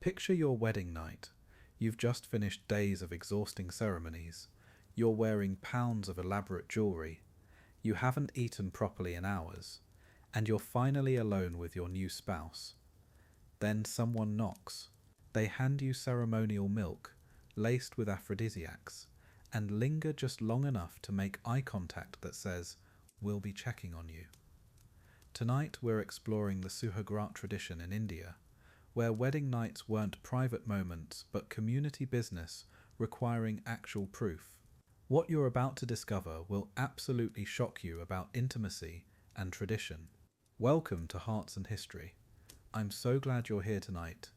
Picture your wedding night. You've just finished days of exhausting ceremonies. You're wearing pounds of elaborate jewelry. You haven't eaten properly in hours. And you're finally alone with your new spouse. Then someone knocks. They hand you ceremonial milk, laced with aphrodisiacs, and linger just long enough to make eye contact that says, "We'll be checking on you." Tonight we're exploring the Suhagraat tradition in India, where wedding nights weren't private moments but community business requiring actual proof. What you're about to discover will absolutely shock you about intimacy and tradition. Welcome to Hearts and History. I'm so glad you're here tonight.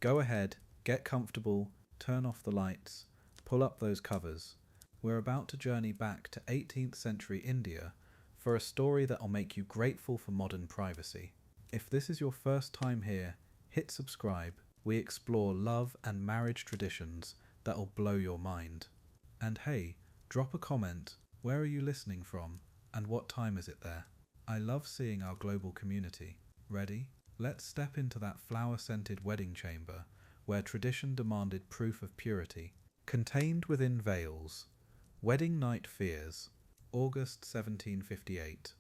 Go ahead, get comfortable, turn off the lights, pull up those covers. We're about to journey back to 18th century India for a story that'll make you grateful for modern privacy. If this is your first time here, hit subscribe. We explore love and marriage traditions that'll blow your mind. And hey, drop a comment. Where are you listening from? And what time is it there? I love seeing our global community. Ready? Let's step into that flower-scented wedding chamber where tradition demanded proof of purity. Contained within veils. Wedding Night Fears. August 1758.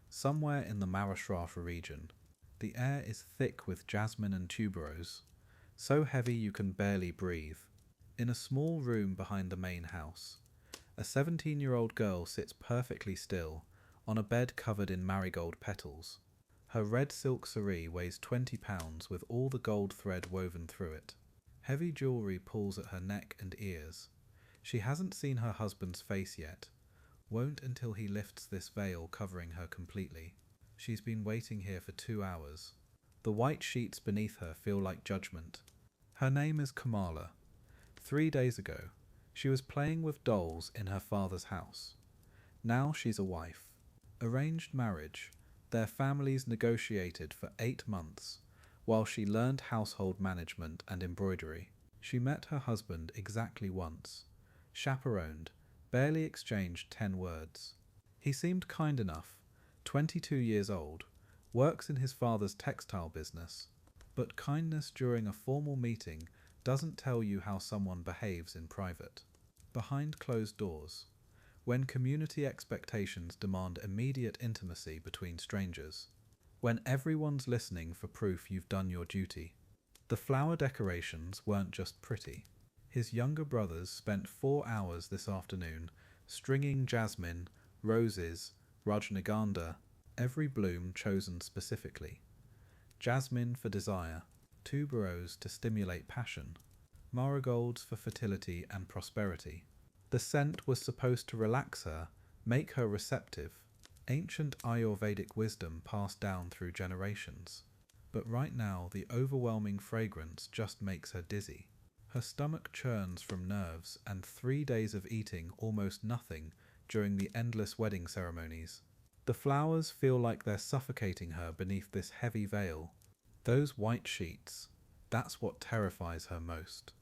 Somewhere in the Maharashtra region. The air is thick with jasmine and tuberose, so heavy you can barely breathe. In a small room behind the main house, a 17-year-old girl sits perfectly still on a bed covered in marigold petals. Her red silk saree weighs 20 pounds with all the gold thread woven through it. Heavy jewellery pulls at her neck and ears. She hasn't seen her husband's face yet. Won't until he lifts this veil covering her completely. She's been waiting here for 2 hours. The white sheets beneath her feel like judgment. Her name is Kamala. 3 days ago, she was playing with dolls in her father's house. Now she's a wife. Arranged marriage. Their families negotiated for 8 months, while she learned household management and embroidery. She met her husband exactly once. Chaperoned, barely exchanged 10 words. He seemed kind enough, 22 years old, works in his father's textile business. But kindness during a formal meeting doesn't tell you how someone behaves in private. Behind closed doors. When community expectations demand immediate intimacy between strangers. When everyone's listening for proof you've done your duty. The flower decorations weren't just pretty. His younger brothers spent 4 hours this afternoon stringing jasmine, roses, rajnigandha, every bloom chosen specifically. Jasmine for desire, tuberose to stimulate passion, marigolds for fertility and prosperity. The scent was supposed to relax her, make her receptive. Ancient Ayurvedic wisdom passed down through generations. But right now, the overwhelming fragrance just makes her dizzy. Her stomach churns from nerves and 3 days of eating almost nothing during the endless wedding ceremonies. The flowers feel like they're suffocating her beneath this heavy veil. Those white sheets, that's what terrifies her most.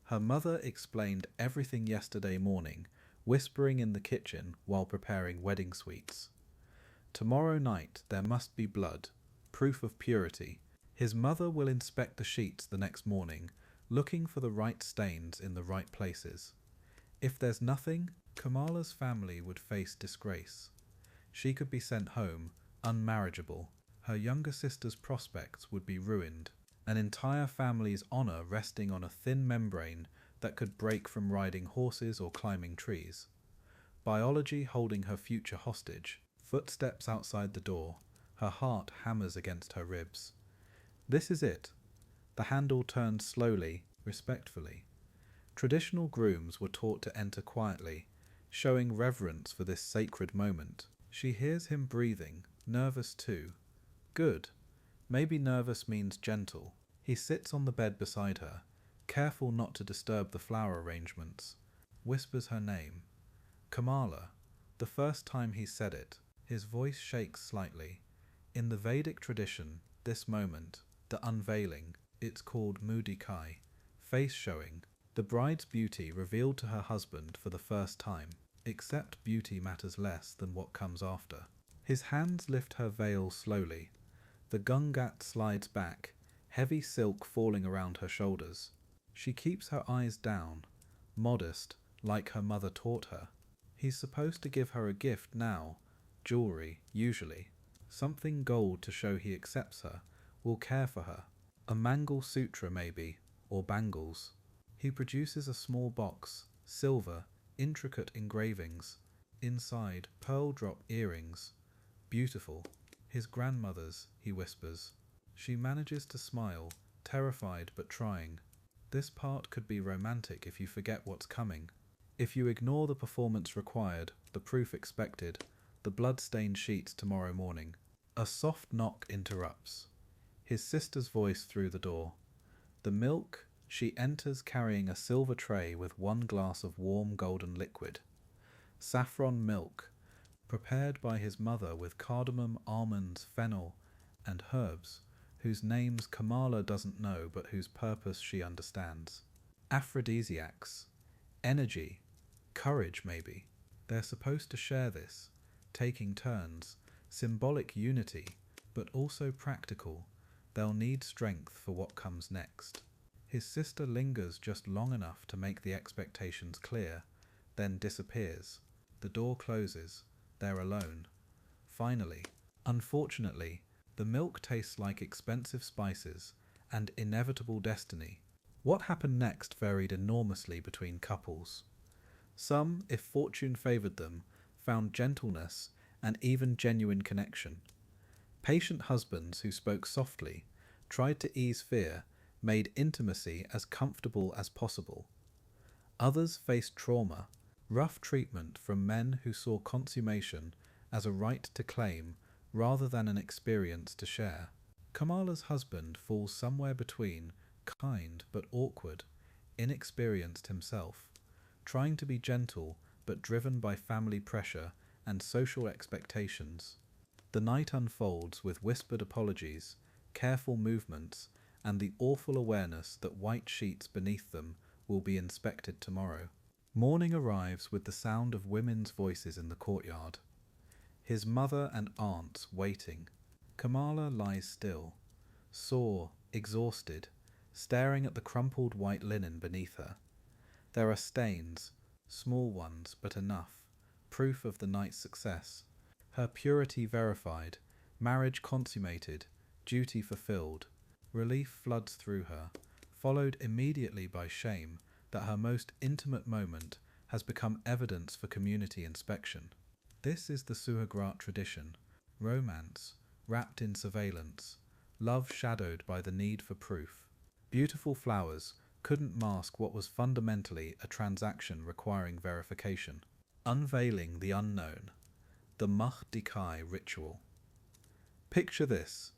Her mother explained everything yesterday morning, whispering in the kitchen while preparing wedding sweets. Tomorrow night there must be blood, proof of purity. His mother will inspect the sheets the next morning, looking for the right stains in the right places. If there's nothing, Kamala's family would face disgrace. She could be sent home, unmarriageable. Her younger sister's prospects would be ruined. An entire family's honour resting on a thin membrane that could break from riding horses or climbing trees. Biology holding her future hostage. Footsteps outside the door. Her heart hammers against her ribs. This is it. The handle turns slowly, respectfully. Traditional grooms were taught to enter quietly, showing reverence for this sacred moment. She hears him breathing, nervous too. Good. Maybe nervous means gentle. He sits on the bed beside her, careful not to disturb the flower arrangements. Whispers her name. Kamala. The first time he said it, his voice shakes slightly. In the Vedic tradition, this moment, the unveiling, it's called dikhai, face showing, the bride's beauty revealed to her husband for the first time. Except beauty matters less than what comes after. His hands lift her veil slowly. The gungat slides back, heavy silk falling around her shoulders. She keeps her eyes down, modest, like her mother taught her. He's supposed to give her a gift now, jewelry, usually. Something gold to show he accepts her, will care for her. A Mangal Sutra maybe, or bangles. He produces a small box, silver, intricate engravings. Inside, pearl drop earrings. Beautiful. His grandmother's, he whispers. She manages to smile, terrified but trying. This part could be romantic if you forget what's coming. If you ignore the performance required, the proof expected, the blood-stained sheets tomorrow morning. A soft knock interrupts. His sister's voice through the door. The milk. She enters carrying a silver tray with 1 glass of warm golden liquid. Saffron milk, prepared by his mother with cardamom, almonds, fennel, and herbs, whose names Kamala doesn't know but whose purpose she understands. Aphrodisiacs. Energy. Courage, maybe. They're supposed to share this, taking turns. Symbolic unity, but also practical. They'll need strength for what comes next. His sister lingers just long enough to make the expectations clear, then disappears. The door closes. They're alone. Finally, unfortunately, the milk tastes like expensive spices and inevitable destiny. What happened next varied enormously between couples. Some, if fortune favoured them, found gentleness and even genuine connection. Patient husbands who spoke softly, tried to ease fear, made intimacy as comfortable as possible. Others faced trauma, rough treatment from men who saw consummation as a right to claim rather than an experience to share. Kamala's husband falls somewhere between, kind but awkward, inexperienced himself, trying to be gentle but driven by family pressure and social expectations. The night unfolds with whispered apologies, careful movements, and the awful awareness that white sheets beneath them will be inspected tomorrow. Morning arrives with the sound of women's voices in the courtyard. His mother and aunts waiting. Kamala lies still, sore, exhausted, staring at the crumpled white linen beneath her. There are stains, small ones but enough, proof of the night's success. Her purity verified, marriage consummated, duty fulfilled. Relief floods through her, followed immediately by shame that her most intimate moment has become evidence for community inspection. This is the Suhagraat tradition, romance wrapped in surveillance, love shadowed by the need for proof. Beautiful flowers couldn't mask what was fundamentally a transaction requiring verification. Unveiling the unknown, the dikhai ritual. Picture this.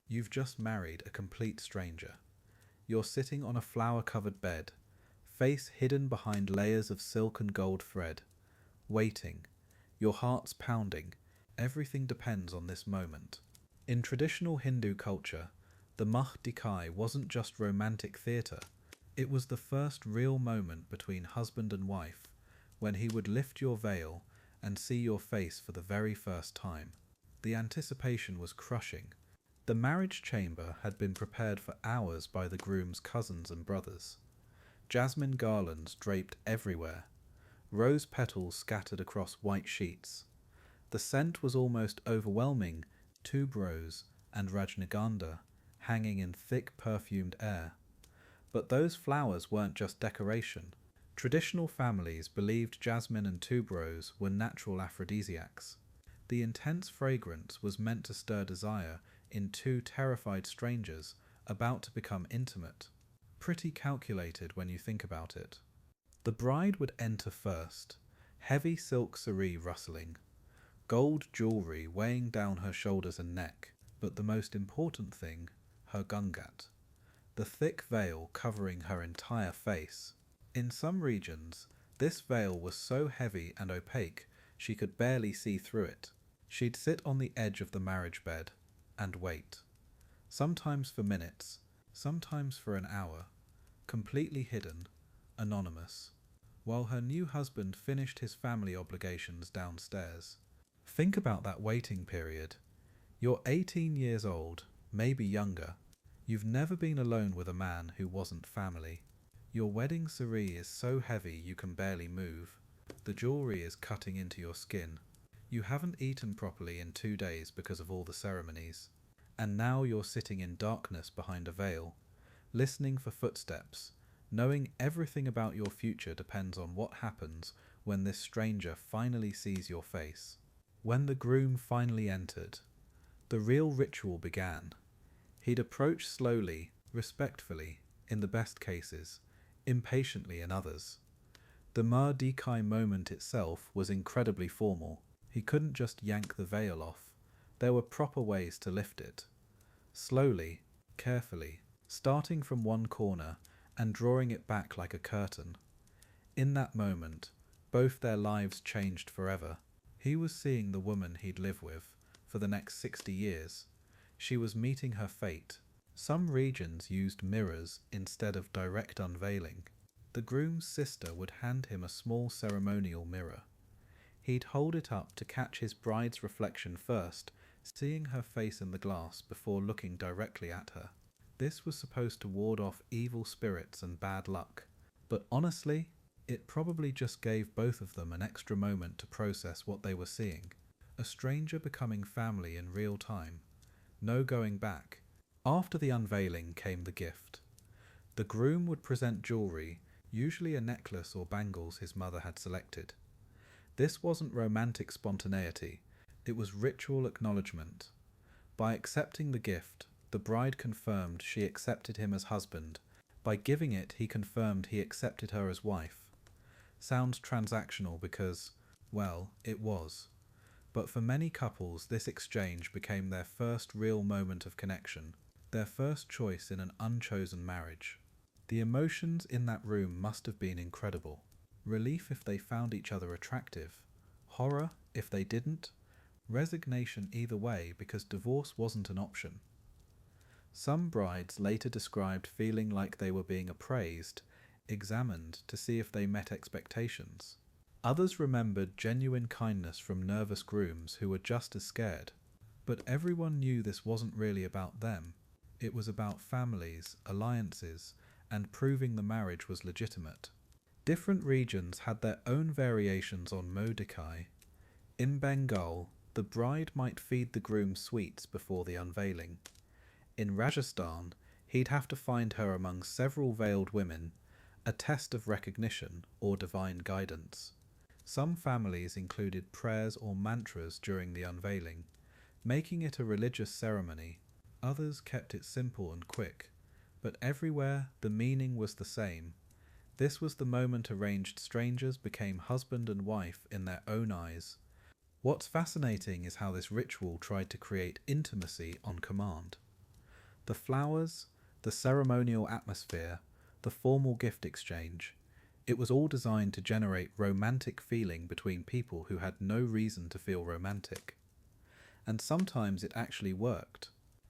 You've just married a complete stranger. You're sitting on a flower-covered bed, face hidden behind layers of silk and gold thread, waiting. Your heart's pounding. Everything depends on this moment. In traditional Hindu culture, the dikhai wasn't just romantic theatre. It was the first real moment between husband and wife, when he would lift your veil and see your face for the very first time. The anticipation was crushing. The marriage chamber had been prepared for hours by the groom's cousins and brothers. Jasmine garlands draped everywhere, rose petals scattered across white sheets. The scent was almost overwhelming, tuberose and rajnigandha hanging in thick perfumed air. But those flowers weren't just decoration. Traditional families believed jasmine and tuberose were natural aphrodisiacs. The intense fragrance was meant to stir desire in two terrified strangers about to become intimate. Pretty calculated when you think about it. The bride would enter first, heavy silk saree rustling, gold jewellery weighing down her shoulders and neck, but the most important thing, her gungat, the thick veil covering her entire face. In some regions, this veil was so heavy and opaque she could barely see through it. She'd sit on the edge of the marriage bed and wait, sometimes for minutes, sometimes for an hour, completely hidden, anonymous, while her new husband finished his family obligations downstairs. Think about that waiting period. You're 18 years old, maybe younger. You've never been alone with a man who wasn't family. Your wedding saree is so heavy you can barely move. The jewellery is cutting into your skin. You haven't eaten properly in 2 days because of all the ceremonies. And now you're sitting in darkness behind a veil, listening for footsteps, knowing everything about your future depends on what happens when this stranger finally sees your face. When the groom finally entered, the real ritual began. He'd approach slowly, respectfully, in the best cases, impatiently in others. The dikhai moment itself was incredibly formal. He couldn't just yank the veil off. There were proper ways to lift it. Slowly, carefully, starting from one corner and drawing it back like a curtain. In that moment, both their lives changed forever. He was seeing the woman he'd live with for the next 60 years. She was meeting her fate. Some regions used mirrors instead of direct unveiling. The groom's sister would hand him a small ceremonial mirror. He'd hold it up to catch his bride's reflection first, seeing her face in the glass before looking directly at her. This was supposed to ward off evil spirits and bad luck, but honestly, it probably just gave both of them an extra moment to process what they were seeing. A stranger becoming family in real time. No going back. After the unveiling came the gift. The groom would present jewellery, usually a necklace or bangles his mother had selected. This wasn't romantic spontaneity, it was ritual acknowledgement. By accepting the gift, the bride confirmed she accepted him as husband. By giving it, he confirmed he accepted her as wife. Sounds transactional because, well, it was. But for many couples, this exchange became their first real moment of connection, their first choice in an unchosen marriage. The emotions in that room must have been incredible. Relief if they found each other attractive, horror if they didn't, resignation either way because divorce wasn't an option. Some brides later described feeling like they were being appraised, examined to see if they met expectations. Others remembered genuine kindness from nervous grooms who were just as scared. But everyone knew this wasn't really about them. It was about families, alliances, and proving the marriage was legitimate. Different regions had their own variations on dikhai. In Bengal, the bride might feed the groom sweets before the unveiling. In Rajasthan, he'd have to find her among several veiled women, a test of recognition or divine guidance. Some families included prayers or mantras during the unveiling, making it a religious ceremony. Others kept it simple and quick, but everywhere the meaning was the same. This was the moment arranged strangers became husband and wife in their own eyes. What's fascinating is how this ritual tried to create intimacy on command. The flowers, the ceremonial atmosphere, the formal gift exchange, it was all designed to generate romantic feeling between people who had no reason to feel romantic. And sometimes it actually worked.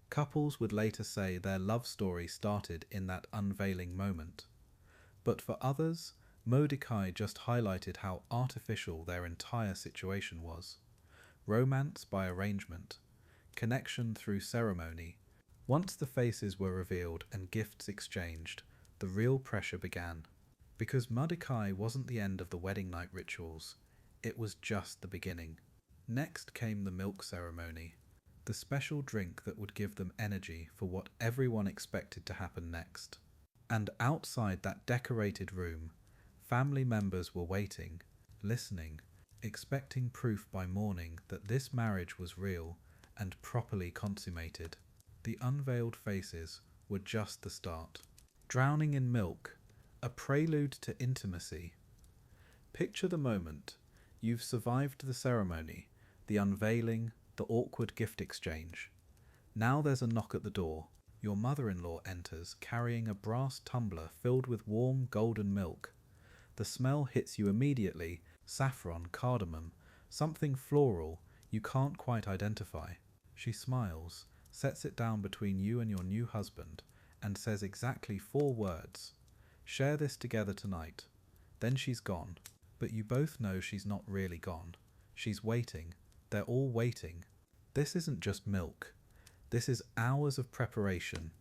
Couples would later say their love story started in that unveiling moment. But for others, dikhai just highlighted how artificial their entire situation was. Romance by arrangement, connection through ceremony. Once the faces were revealed and gifts exchanged, the real pressure began. Because dikhai wasn't the end of the wedding night rituals, it was just the beginning. Next came the milk ceremony, the special drink that would give them energy for what everyone expected to happen next. And outside that decorated room, family members were waiting, listening, expecting proof by morning that this marriage was real and properly consummated. The unveiled faces were just the start. Drowning in milk, a prelude to intimacy. Picture the moment. You've survived the ceremony, the unveiling, the awkward gift exchange. Now there's a knock at the door. Your mother-in-law enters carrying a brass tumbler filled with warm golden milk. The smell hits you immediately, saffron, cardamom, something floral you can't quite identify. She smiles, sets it down between you and your new husband, and says exactly 4 words. Share this together tonight. Then she's gone. But you both know she's not really gone. She's waiting. They're all waiting. This isn't just milk. This is hours of preparation.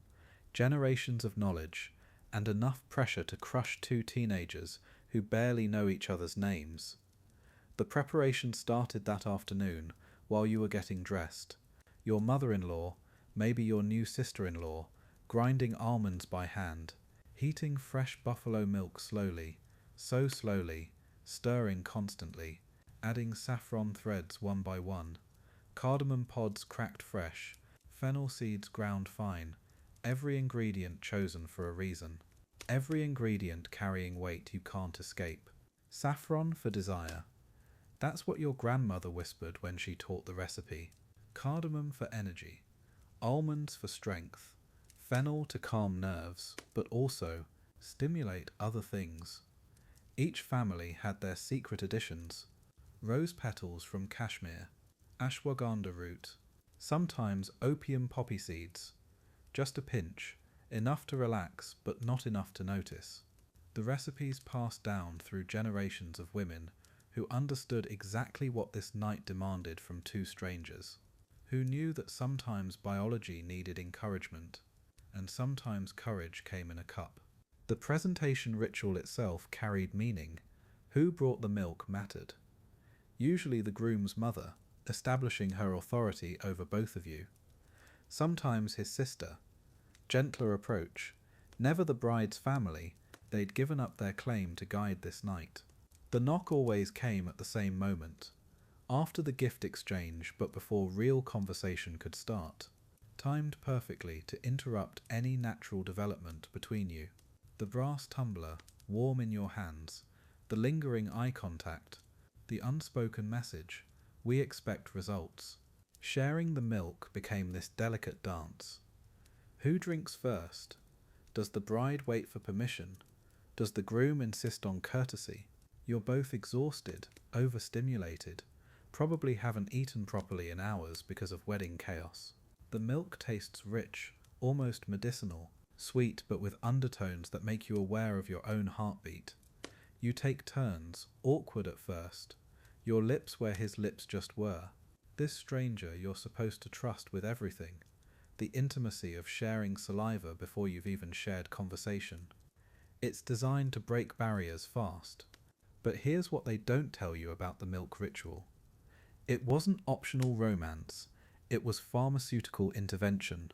generations of knowledge, and enough pressure to crush two teenagers who barely know each other's names. The preparation started that afternoon while you were getting dressed. Your mother-in-law, maybe your new sister-in-law, grinding almonds by hand, heating fresh buffalo milk slowly, so slowly, stirring constantly, adding saffron threads one by one, cardamom pods cracked fresh, fennel seeds ground fine, every ingredient chosen for a reason, every ingredient carrying weight you can't escape. Saffron for desire. That's what your grandmother whispered when she taught the recipe. Cardamom for energy, almonds for strength, fennel to calm nerves, but also stimulate other things. Each family had their secret additions. Rose petals from Kashmir, ashwagandha root, sometimes opium poppy seeds. Just a pinch, enough to relax but not enough to notice. The recipes passed down through generations of women who understood exactly what this night demanded from two strangers, who knew that sometimes biology needed encouragement, and sometimes courage came in a cup. The presentation ritual itself carried meaning. Who brought the milk mattered. Usually the groom's mother, establishing her authority over both of you. Sometimes his sister. Gentler approach. Never the bride's family. They'd given up their claim to guide this night. The knock always came at the same moment, after the gift exchange but before real conversation could start, timed perfectly to interrupt any natural development between you. The brass tumbler, warm in your hands, the lingering eye contact, the unspoken message, we expect results. Sharing the milk became this delicate dance. Who drinks first? Does the bride wait for permission? Does the groom insist on courtesy? You're both exhausted, overstimulated, probably haven't eaten properly in hours because of wedding chaos. The milk tastes rich, almost medicinal, sweet but with undertones that make you aware of your own heartbeat. You take turns, awkward at first, your lips where his lips just were. This stranger you're supposed to trust with everything, the intimacy of sharing saliva before you've even shared conversation. It's designed to break barriers fast. But here's what they don't tell you about the milk ritual. It wasn't optional romance, it was pharmaceutical intervention.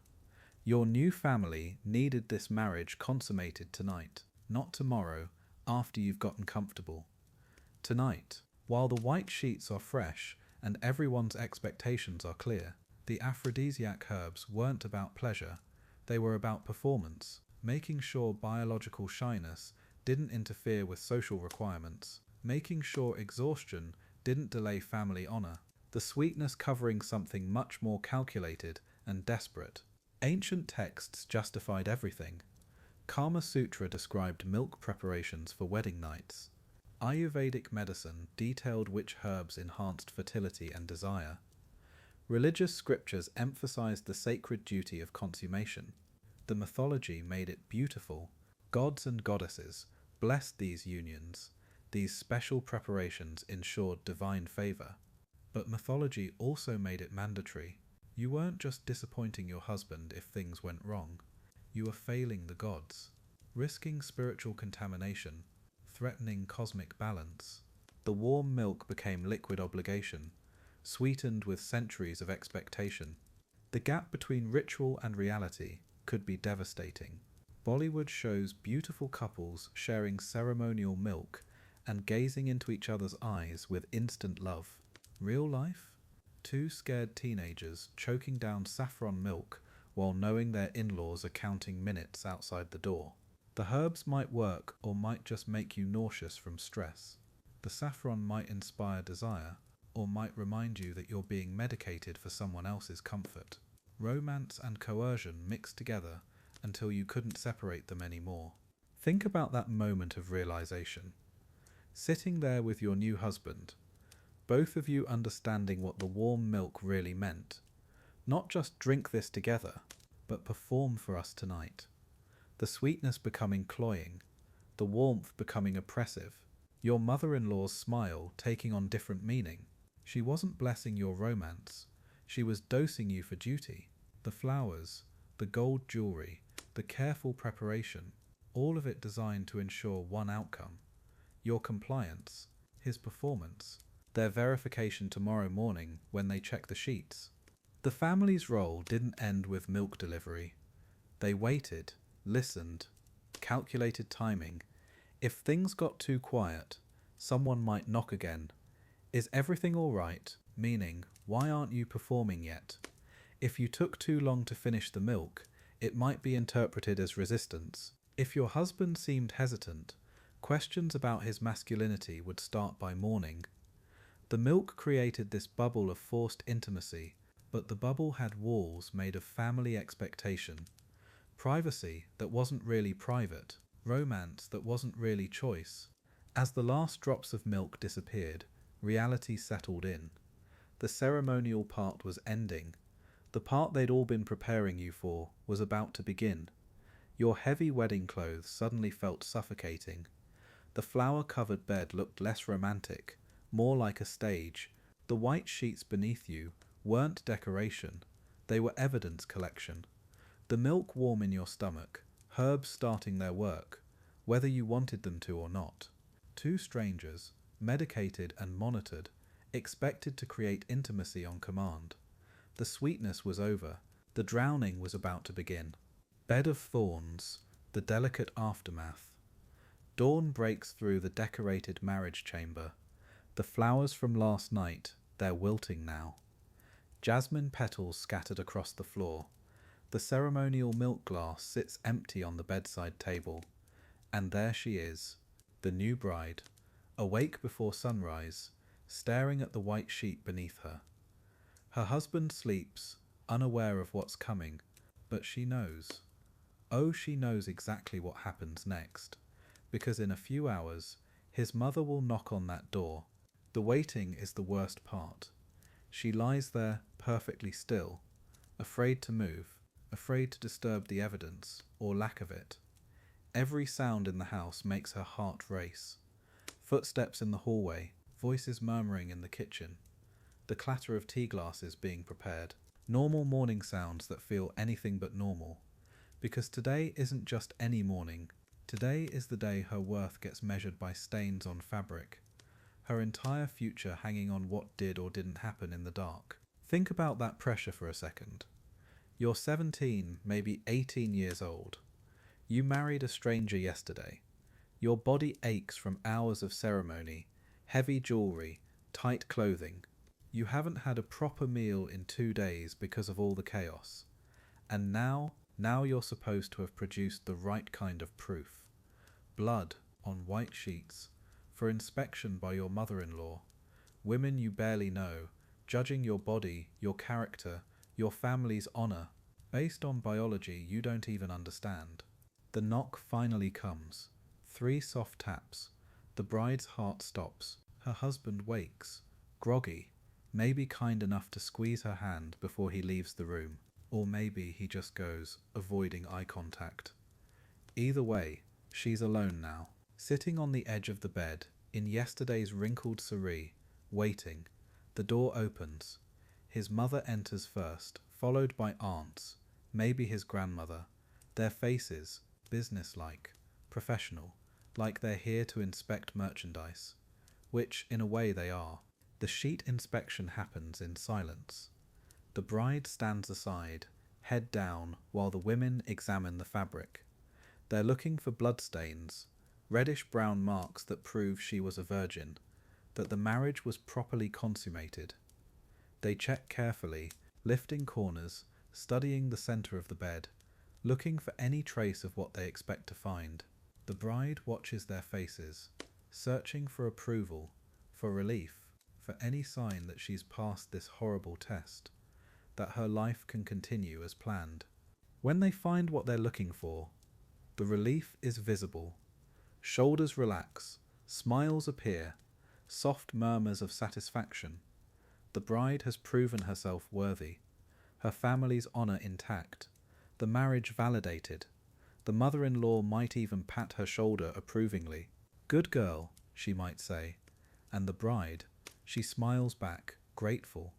Your new family needed this marriage consummated tonight, not tomorrow, after you've gotten comfortable. Tonight, while the white sheets are fresh and everyone's expectations are clear, the aphrodisiac herbs weren't about pleasure, they were about performance, making sure biological shyness didn't interfere with social requirements, making sure exhaustion didn't delay family honor, the sweetness covering something much more calculated and desperate. Ancient texts justified everything. Kama Sutra described milk preparations for wedding nights. Ayurvedic medicine detailed which herbs enhanced fertility and desire. Religious scriptures emphasized the sacred duty of consummation. The mythology made it beautiful. Gods and goddesses blessed these unions. These special preparations ensured divine favor. But mythology also made it mandatory. You weren't just disappointing your husband if things went wrong. You were failing the gods, risking spiritual contamination, threatening cosmic balance. The warm milk became liquid obligation, sweetened with centuries of expectation. The gap between ritual and reality could be devastating. Bollywood shows beautiful couples sharing ceremonial milk and gazing into each other's eyes with instant love. Real life? Two scared teenagers choking down saffron milk while knowing their in-laws are counting minutes outside the door. The herbs might work or might just make you nauseous from stress. The saffron might inspire desire or might remind you that you're being medicated for someone else's comfort. Romance and coercion mixed together until you couldn't separate them anymore. Think about that moment of realization. Sitting there with your new husband, both of you understanding what the warm milk really meant. Not just drink this together, but perform for us tonight. The sweetness becoming cloying, the warmth becoming oppressive, your mother-in-law's smile taking on different meaning. She wasn't blessing your romance, she was dosing you for duty. The flowers, the gold jewelry, the the careful preparation, all of it designed to ensure one outcome: your compliance, his performance, their verification tomorrow morning when they check the sheets. The family's role didn't end with milk delivery. They waited, listened, calculated timing. If things got too quiet, someone might knock again. Is everything all right? Meaning, why aren't you performing yet? If you took too long to finish the milk, it might be interpreted as resistance. If your husband seemed hesitant, questions about his masculinity would start by morning. The milk created this bubble of forced intimacy, but the bubble had walls made of family expectation. Privacy that wasn't really private, romance that wasn't really choice. As the last drops of milk disappeared, reality settled in. The ceremonial part was ending. The part they'd all been preparing you for was about to begin. Your heavy wedding clothes suddenly felt suffocating. The flower-covered bed looked less romantic, more like a stage. The white sheets beneath you weren't decoration, they were evidence collection. The milk warm in your stomach, herbs starting their work, whether you wanted them to or not. Two strangers, medicated and monitored, expected to create intimacy on command. The sweetness was over, the drowning was about to begin. Bed of thorns, the delicate aftermath. Dawn breaks through the decorated marriage chamber. The flowers from last night, they're wilting now. Jasmine petals scattered across the floor. The ceremonial milk glass sits empty on the bedside table. And there she is, the new bride, awake before sunrise, staring at the white sheet beneath her. Her husband sleeps, unaware of what's coming, but she knows. Oh, she knows exactly what happens next, because in a few hours, his mother will knock on that door. The waiting is the worst part. She lies there perfectly still, afraid to move, afraid to disturb the evidence, or lack of it. Every sound in the house makes her heart race. Footsteps in the hallway, voices murmuring in the kitchen, the clatter of tea glasses being prepared. Normal morning sounds that feel anything but normal. Because today isn't just any morning. Today is the day her worth gets measured by stains on fabric. Her entire future hanging on what did or didn't happen in the dark. Think about that pressure for a second. You're 17, maybe 18 years old. You married a stranger yesterday. Your body aches from hours of ceremony, heavy jewelry, tight clothing. You haven't had a proper meal in 2 days because of all the chaos. And now you're supposed to have produced the right kind of proof. Blood on white sheets, for inspection by your mother-in-law. Women you barely know, judging your body, your character, your family's honor, based on biology you don't even understand. The knock finally comes. 3 soft taps. The bride's heart stops. Her husband wakes, groggy, maybe kind enough to squeeze her hand before he leaves the room. Or maybe he just goes, avoiding eye contact. Either way, she's alone now, sitting on the edge of the bed, in yesterday's wrinkled saree, waiting. The door opens. His mother enters first, followed by aunts, maybe his grandmother. Their faces, businesslike, professional, like they're here to inspect merchandise, which in a way they are. The sheet inspection happens in silence. The bride stands aside, head down, while the women examine the fabric. They're looking for bloodstains, reddish-brown marks that prove she was a virgin, that the marriage was properly consummated. They check carefully, lifting corners, studying the center of the bed, looking for any trace of what they expect to find. The bride watches their faces, searching for approval, for relief, for any sign that she's passed this horrible test, that her life can continue as planned. When they find what they're looking for, the relief is visible. Shoulders relax, smiles appear, soft murmurs of satisfaction. The bride has proven herself worthy, her family's honor intact, the marriage validated. The mother-in-law might even pat her shoulder approvingly. Good girl, she might say. And the bride, she smiles back, grateful.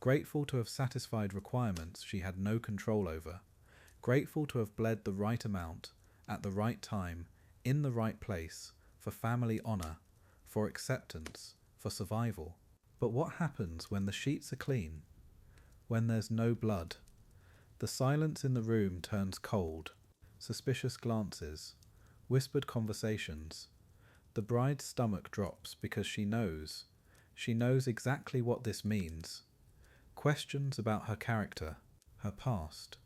Grateful to have satisfied requirements she had no control over. grateful to have bled the right amount, at the right time, in the right place, for family honour, for acceptance, for survival. But what happens when the sheets are clean? When there's no blood? The silence in the room turns cold. Suspicious glances, whispered conversations. The bride's stomach drops because she knows. She knows exactly what this means. Questions about her character, her past,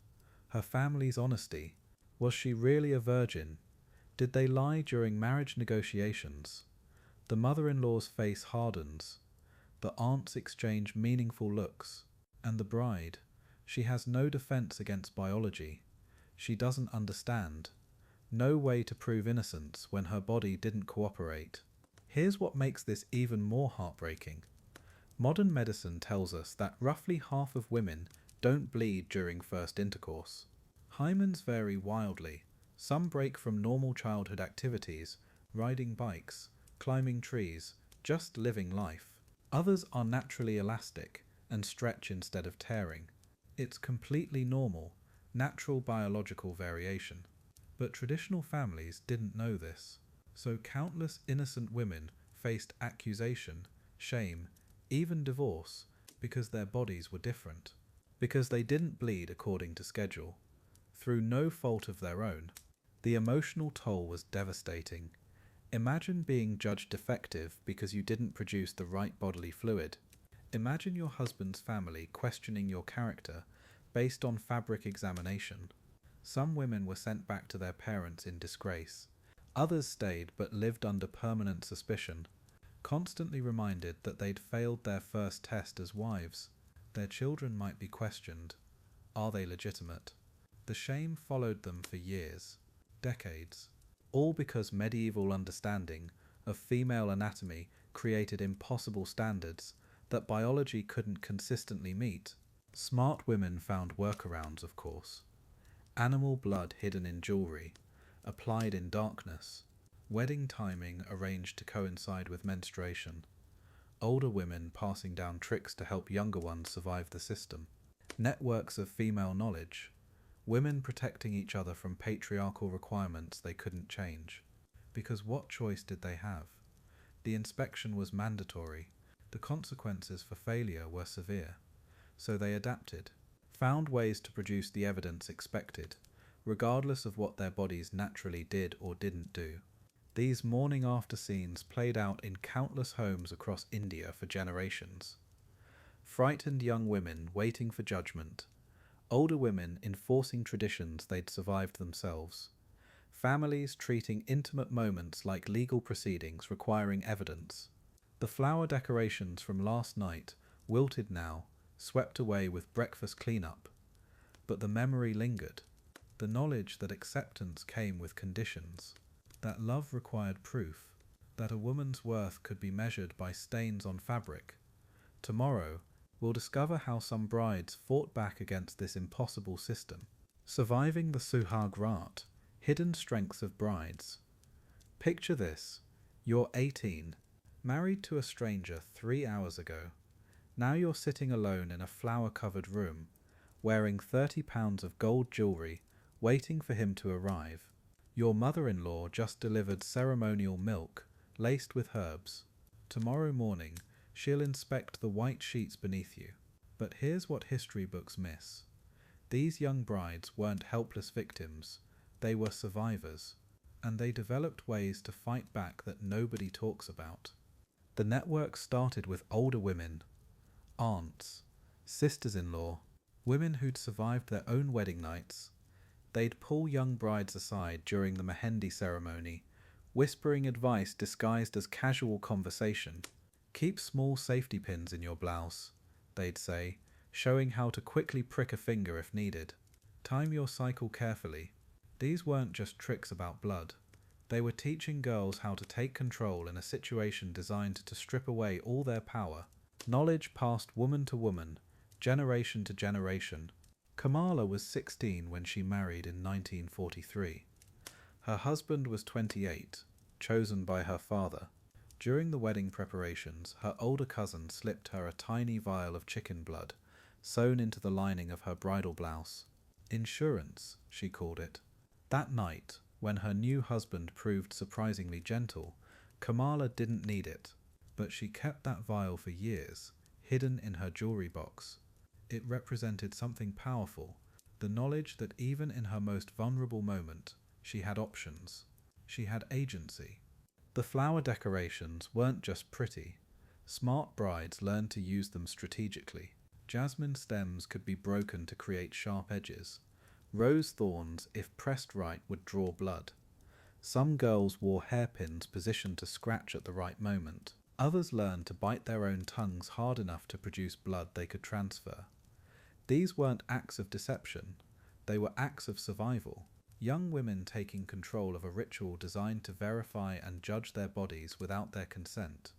her family's honesty. Was she really a virgin? Did they lie during marriage negotiations? The mother-in-law's face hardens. The aunts exchange meaningful looks. And the bride, she has no defense against biology. She doesn't understand. No way to prove innocence when her body didn't cooperate. Here's what makes this even more heartbreaking. Modern medicine tells us that roughly half of women don't bleed during first intercourse. Hymens vary wildly. Some break from normal childhood activities, riding bikes, climbing trees, just living life. Others are naturally elastic and stretch instead of tearing. It's completely normal, natural biological variation. But traditional families didn't know this, so countless innocent women faced accusation, shame, even divorce because their bodies were different, because they didn't bleed according to schedule, through no fault of their own. The emotional toll was devastating. Imagine being judged defective because you didn't produce the right bodily fluid. Imagine your husband's family questioning your character based on fabric examination. Some women were sent back to their parents in disgrace. Others stayed but lived under permanent suspicion, constantly reminded that they'd failed their first test as wives. Their children might be questioned. Are they legitimate? The shame followed them for years, decades, all because medieval understanding of female anatomy created impossible standards that biology couldn't consistently meet. Smart women found workarounds, of course. Animal blood hidden in jewelry, applied in darkness, wedding timing arranged to coincide with menstruation, older women passing down tricks to help younger ones survive the system, networks of female knowledge, women protecting each other from patriarchal requirements they couldn't change. Because what choice did they have? The inspection was mandatory. The consequences for failure were severe. So they adapted, found ways to produce the evidence expected, regardless of what their bodies naturally did or didn't do. These morning after scenes played out in countless homes across India for generations. Frightened young women waiting for judgment, older women enforcing traditions they'd survived themselves, families treating intimate moments like legal proceedings requiring evidence. The flower decorations from last night wilted now, swept away with breakfast cleanup. But the memory lingered, the knowledge that acceptance came with conditions, that love required proof, that a woman's worth could be measured by stains on fabric. Tomorrow, we'll discover how some brides fought back against this impossible system. Surviving the Suhagraat, hidden strengths of brides. Picture this: you're 18, married to a stranger 3 hours ago. Now you're sitting alone in a flower-covered room, wearing 30 pounds of gold jewellery, waiting for him to arrive. Your mother-in-law just delivered ceremonial milk, laced with herbs. Tomorrow morning, she'll inspect the white sheets beneath you. But here's what history books miss. These young brides weren't helpless victims, they were survivors, and they developed ways to fight back that nobody talks about. The network started with older women, aunts, sisters-in-law, women who'd survived their own wedding nights. They'd pull young brides aside during the mehendi ceremony, whispering advice disguised as casual conversation. Keep small safety pins in your blouse, they'd say, showing how to quickly prick a finger if needed. Time your cycle carefully. These weren't just tricks about blood. They were teaching girls how to take control in a situation designed to strip away all their power. Knowledge passed woman to woman, generation to generation. Kamala was 16 when she married in 1943. Her husband was 28, chosen by her father. During the wedding preparations, her older cousin slipped her a tiny vial of chicken blood, sewn into the lining of her bridal blouse. Insurance, she called it. That night, when her new husband proved surprisingly gentle, Kamala didn't need it, but she kept that vial for years, hidden in her jewelry box. It represented something powerful, the knowledge that even in her most vulnerable moment, she had options. She had agency. The flower decorations weren't just pretty. Smart brides learned to use them strategically. Jasmine stems could be broken to create sharp edges. Rose thorns, if pressed right, would draw blood. Some girls wore hairpins positioned to scratch at the right moment. Others learned to bite their own tongues hard enough to produce blood they could transfer. These weren't acts of deception, they were acts of survival. Young women taking control of a ritual designed to verify and judge their bodies without their consent.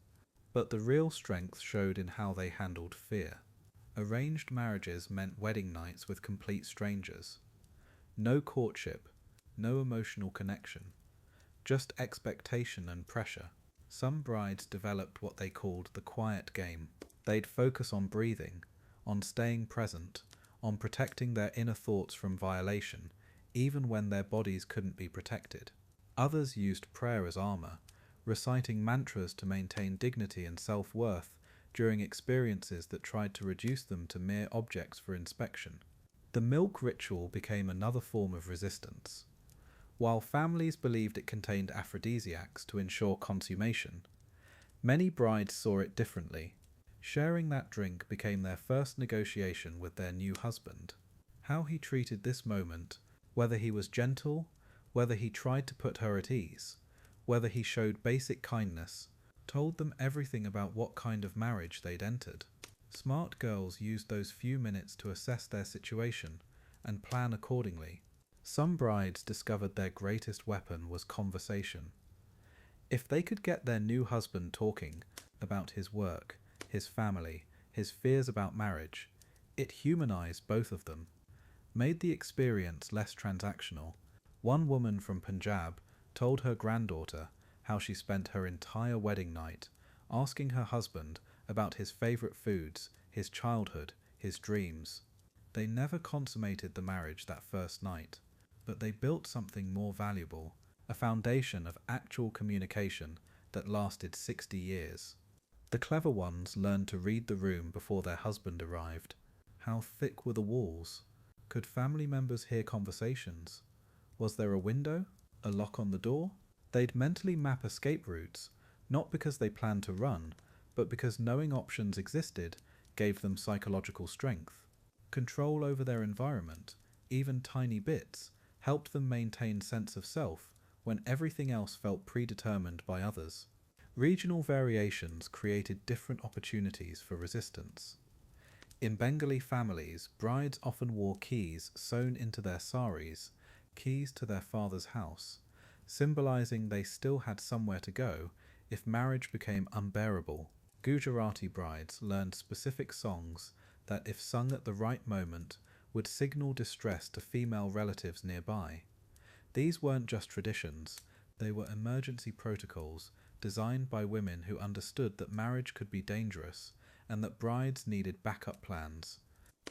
But the real strength showed in how they handled fear. Arranged marriages meant wedding nights with complete strangers. No courtship, no emotional connection, just expectation and pressure. Some brides developed what they called the quiet game. They'd focus on breathing, on staying present, on protecting their inner thoughts from violation, even when their bodies couldn't be protected. Others used prayer as armor, reciting mantras to maintain dignity and self-worth during experiences that tried to reduce them to mere objects for inspection. The milk ritual became another form of resistance. While families believed it contained aphrodisiacs to ensure consummation, many brides saw it differently. Sharing that drink became their first negotiation with their new husband. How he treated this moment, whether he was gentle, whether he tried to put her at ease, whether he showed basic kindness, told them everything about what kind of marriage they'd entered. Smart girls used those few minutes to assess their situation and plan accordingly. Some brides discovered their greatest weapon was conversation. If they could get their new husband talking about his work, his family, his fears about marriage, it humanized both of them, made the experience less transactional. One woman from Punjab told her granddaughter how she spent her entire wedding night asking her husband about his favorite foods, his childhood, his dreams. They never consummated the marriage that first night, but they built something more valuable, a foundation of actual communication that lasted 60 years. The clever ones learned to read the room before their husband arrived. How thick were the walls? Could family members hear conversations? Was there a window? A lock on the door? They'd mentally map escape routes, not because they planned to run, but because knowing options existed gave them psychological strength. Control over their environment, even tiny bits, helped them maintain sense of self when everything else felt predetermined by others. Regional variations created different opportunities for resistance. In Bengali families, brides often wore keys sewn into their saris, keys to their father's house, symbolizing they still had somewhere to go if marriage became unbearable. Gujarati brides learned specific songs that, if sung at the right moment, would signal distress to female relatives nearby. These weren't just traditions, they were emergency protocols designed by women who understood that marriage could be dangerous and that brides needed backup plans.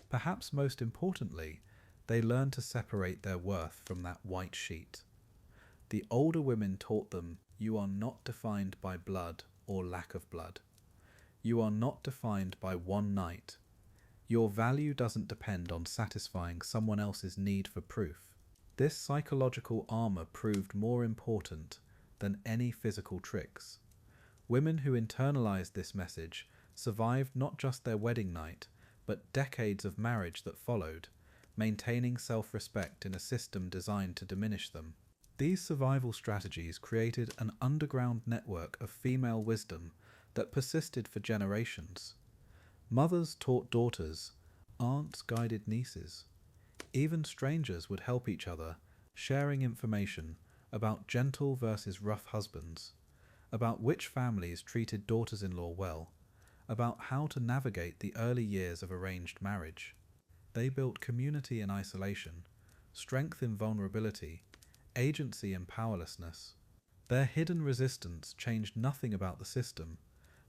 Perhaps most importantly, they learned to separate their worth from that white sheet. The older women taught them, you are not defined by blood or lack of blood. You are not defined by one night. Your value doesn't depend on satisfying someone else's need for proof. This psychological armor proved more important than any physical tricks. Women who internalized this message survived not just their wedding night, but decades of marriage that followed, maintaining self-respect in a system designed to diminish them. These survival strategies created an underground network of female wisdom that persisted for generations. Mothers taught daughters, aunts guided nieces. Even strangers would help each other, sharing information about gentle versus rough husbands, about which families treated daughters-in-law well, about how to navigate the early years of arranged marriage. They built community in isolation, strength in vulnerability, agency in powerlessness. Their hidden resistance changed nothing about the system,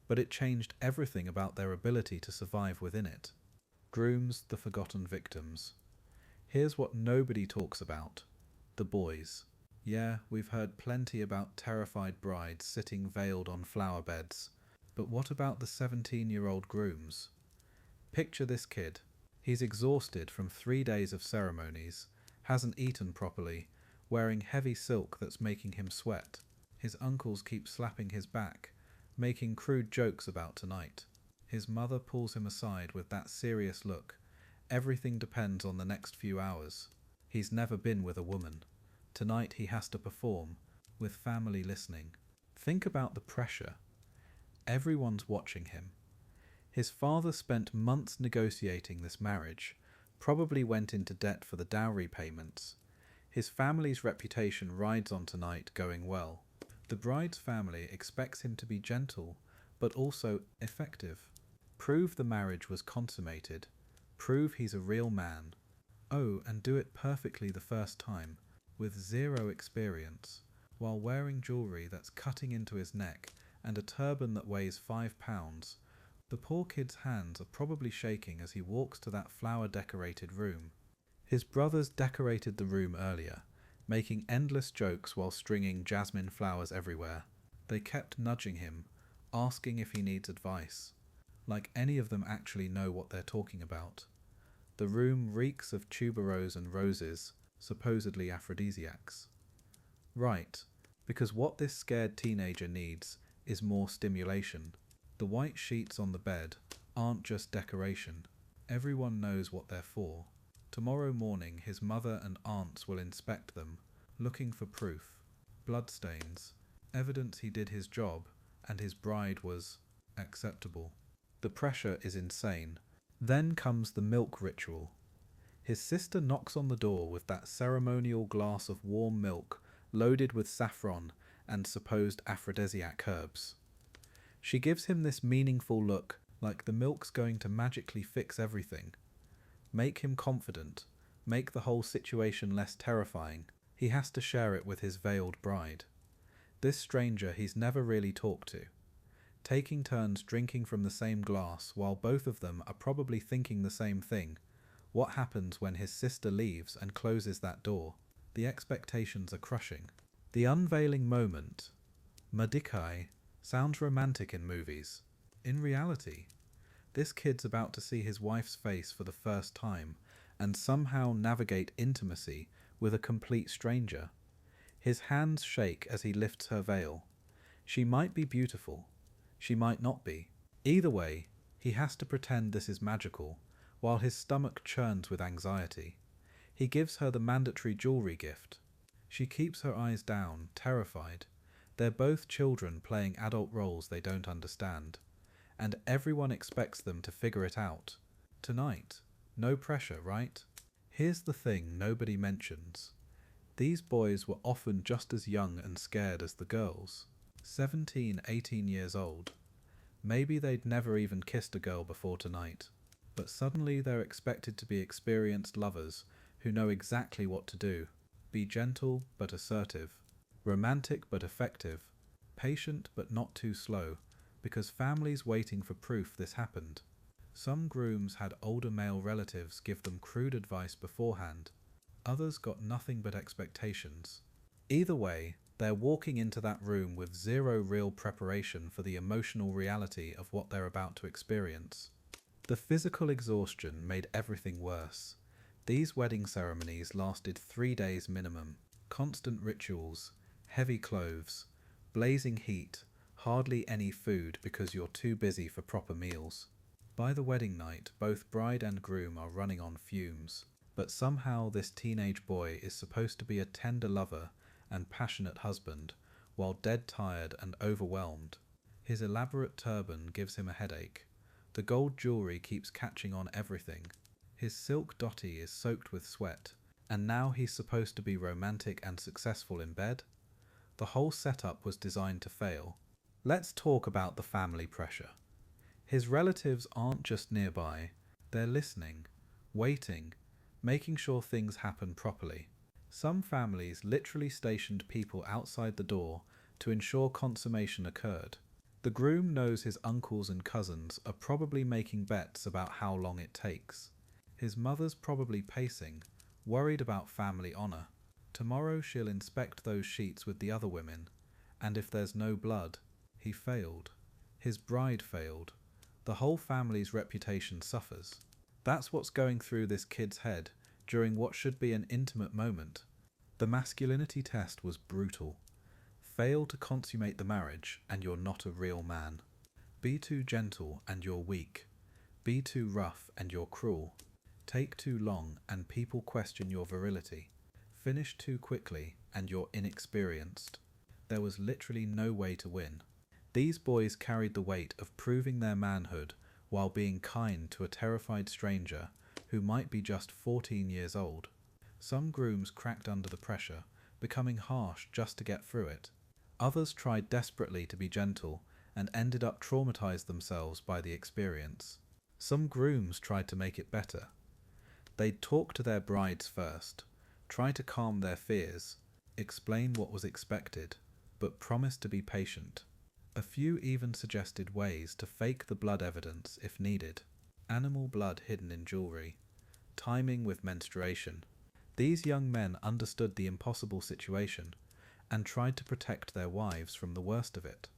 but it changed everything about their ability to survive within it. Grooms, the forgotten victims. Here's what nobody talks about: the boys. Yeah, we've heard plenty about terrified brides sitting veiled on flower beds, but what about the 17-year-old grooms? Picture this kid. He's exhausted from 3 days of ceremonies, hasn't eaten properly, wearing heavy silk that's making him sweat. His uncles keep slapping his back, making crude jokes about tonight. His mother pulls him aside with that serious look. Everything depends on the next few hours. He's never been with a woman. Tonight he has to perform, with family listening. Think about the pressure. Everyone's watching him. His father spent months negotiating this marriage, probably went into debt for the dowry payments. His family's reputation rides on tonight going well. The bride's family expects him to be gentle, but also effective. Prove the marriage was consummated. Prove he's a real man. Oh, and do it perfectly the first time, with zero experience, while wearing jewellery that's cutting into his neck and a turban that weighs 5 pounds. The poor kid's hands are probably shaking as he walks to that flower-decorated room. His brothers decorated the room earlier, making endless jokes while stringing jasmine flowers everywhere. They kept nudging him, asking if he needs advice, like any of them actually know what they're talking about. The room reeks of tuberose and roses, supposedly aphrodisiacs. Right, because what this scared teenager needs is more stimulation. The white sheets on the bed aren't just decoration. Everyone knows what they're for. Tomorrow morning his mother and aunts will inspect them, looking for proof. Bloodstains, evidence he did his job and his bride was acceptable. The pressure is insane. Then comes the milk ritual. His sister knocks on the door with that ceremonial glass of warm milk loaded with saffron and supposed aphrodisiac herbs. She gives him this meaningful look, like the milk's going to magically fix everything. Make him confident, make the whole situation less terrifying. He has to share it with his veiled bride. This stranger he's never really talked to. Taking turns drinking from the same glass while both of them are probably thinking the same thing. What happens when his sister leaves and closes that door? The expectations are crushing. The unveiling moment, dikhai, sounds romantic in movies. In reality, this kid's about to see his wife's face for the first time and somehow navigate intimacy with a complete stranger. His hands shake as he lifts her veil. She might be beautiful. She might not be. Either way, he has to pretend this is magical, while his stomach churns with anxiety. He gives her the mandatory jewelry gift. She keeps her eyes down, terrified. They're both children playing adult roles they don't understand, and everyone expects them to figure it out. Tonight, no pressure, right? Here's the thing nobody mentions. These boys were often just as young and scared as the girls. 17, 18 years old. Maybe they'd never even kissed a girl before tonight. But suddenly they're expected to be experienced lovers who know exactly what to do. Be gentle but assertive. Romantic but effective. Patient but not too slow, because families waiting for proof this happened. Some grooms had older male relatives give them crude advice beforehand. Others got nothing but expectations. Either way, they're walking into that room with zero real preparation for the emotional reality of what they're about to experience. The physical exhaustion made everything worse. These wedding ceremonies lasted 3 days minimum. Constant rituals, heavy clothes, blazing heat, hardly any food because you're too busy for proper meals. By the wedding night, both bride and groom are running on fumes, but somehow this teenage boy is supposed to be a tender lover and passionate husband, while dead tired and overwhelmed. His elaborate turban gives him a headache. The gold jewelry keeps catching on everything. His silk dhoti is soaked with sweat, and now he's supposed to be romantic and successful in bed? The whole setup was designed to fail. Let's talk about the family pressure. His relatives aren't just nearby, they're listening, waiting, making sure things happen properly. Some families literally stationed people outside the door to ensure consummation occurred. The groom knows his uncles and cousins are probably making bets about how long it takes. His mother's probably pacing, worried about family honour. Tomorrow she'll inspect those sheets with the other women, and if there's no blood, he failed. His bride failed. The whole family's reputation suffers. That's what's going through this kid's head during what should be an intimate moment. The masculinity test was brutal. Fail to consummate the marriage and you're not a real man. Be too gentle and you're weak. Be too rough and you're cruel. Take too long and people question your virility. Finish too quickly and you're inexperienced. There was literally no way to win. These boys carried the weight of proving their manhood while being kind to a terrified stranger who might be just 14 years old. Some grooms cracked under the pressure, becoming harsh just to get through it. Others tried desperately to be gentle and ended up traumatized themselves by the experience. Some grooms tried to make it better. They'd talk to their brides first, try to calm their fears, explain what was expected, but promise to be patient. A few even suggested ways to fake the blood evidence if needed. Animal blood hidden in jewelry. Timing with menstruation. These young men understood the impossible situation and tried to protect their wives from the worst of it.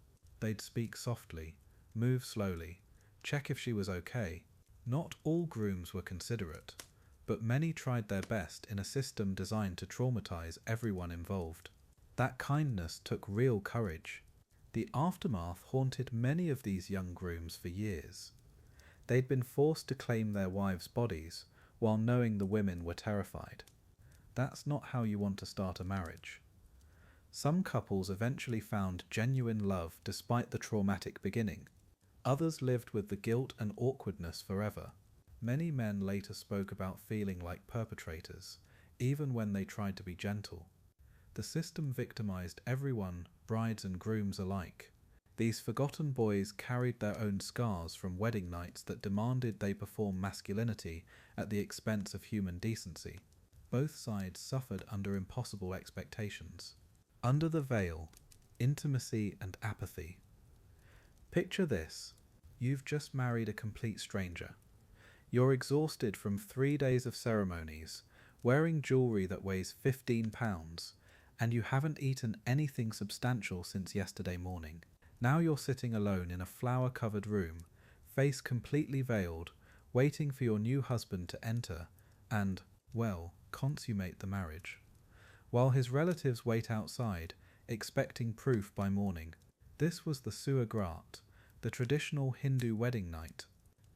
They'd speak softly, move slowly, check if she was okay. Not all grooms were considerate, but many tried their best in a system designed to traumatize everyone involved. That kindness took real courage. The aftermath haunted many of these young grooms for years. They'd been forced to claim their wives' bodies while knowing the women were terrified. That's not how you want to start a marriage. Some couples eventually found genuine love despite the traumatic beginning. Others lived with the guilt and awkwardness forever. Many men later spoke about feeling like perpetrators, even when they tried to be gentle. The system victimized everyone, brides and grooms alike. These forgotten boys carried their own scars from wedding nights that demanded they perform masculinity at the expense of human decency. Both sides suffered under impossible expectations. Under the veil, intimacy and apathy. Picture this. You've just married a complete stranger. You're exhausted from 3 days of ceremonies, wearing jewelry that weighs 15 pounds, and you haven't eaten anything substantial since yesterday morning. Now you're sitting alone in a flower-covered room, face completely veiled, waiting for your new husband to enter and, well, consummate the marriage, while his relatives wait outside, expecting proof by morning. This was the Suhagraat, the traditional Hindu wedding night,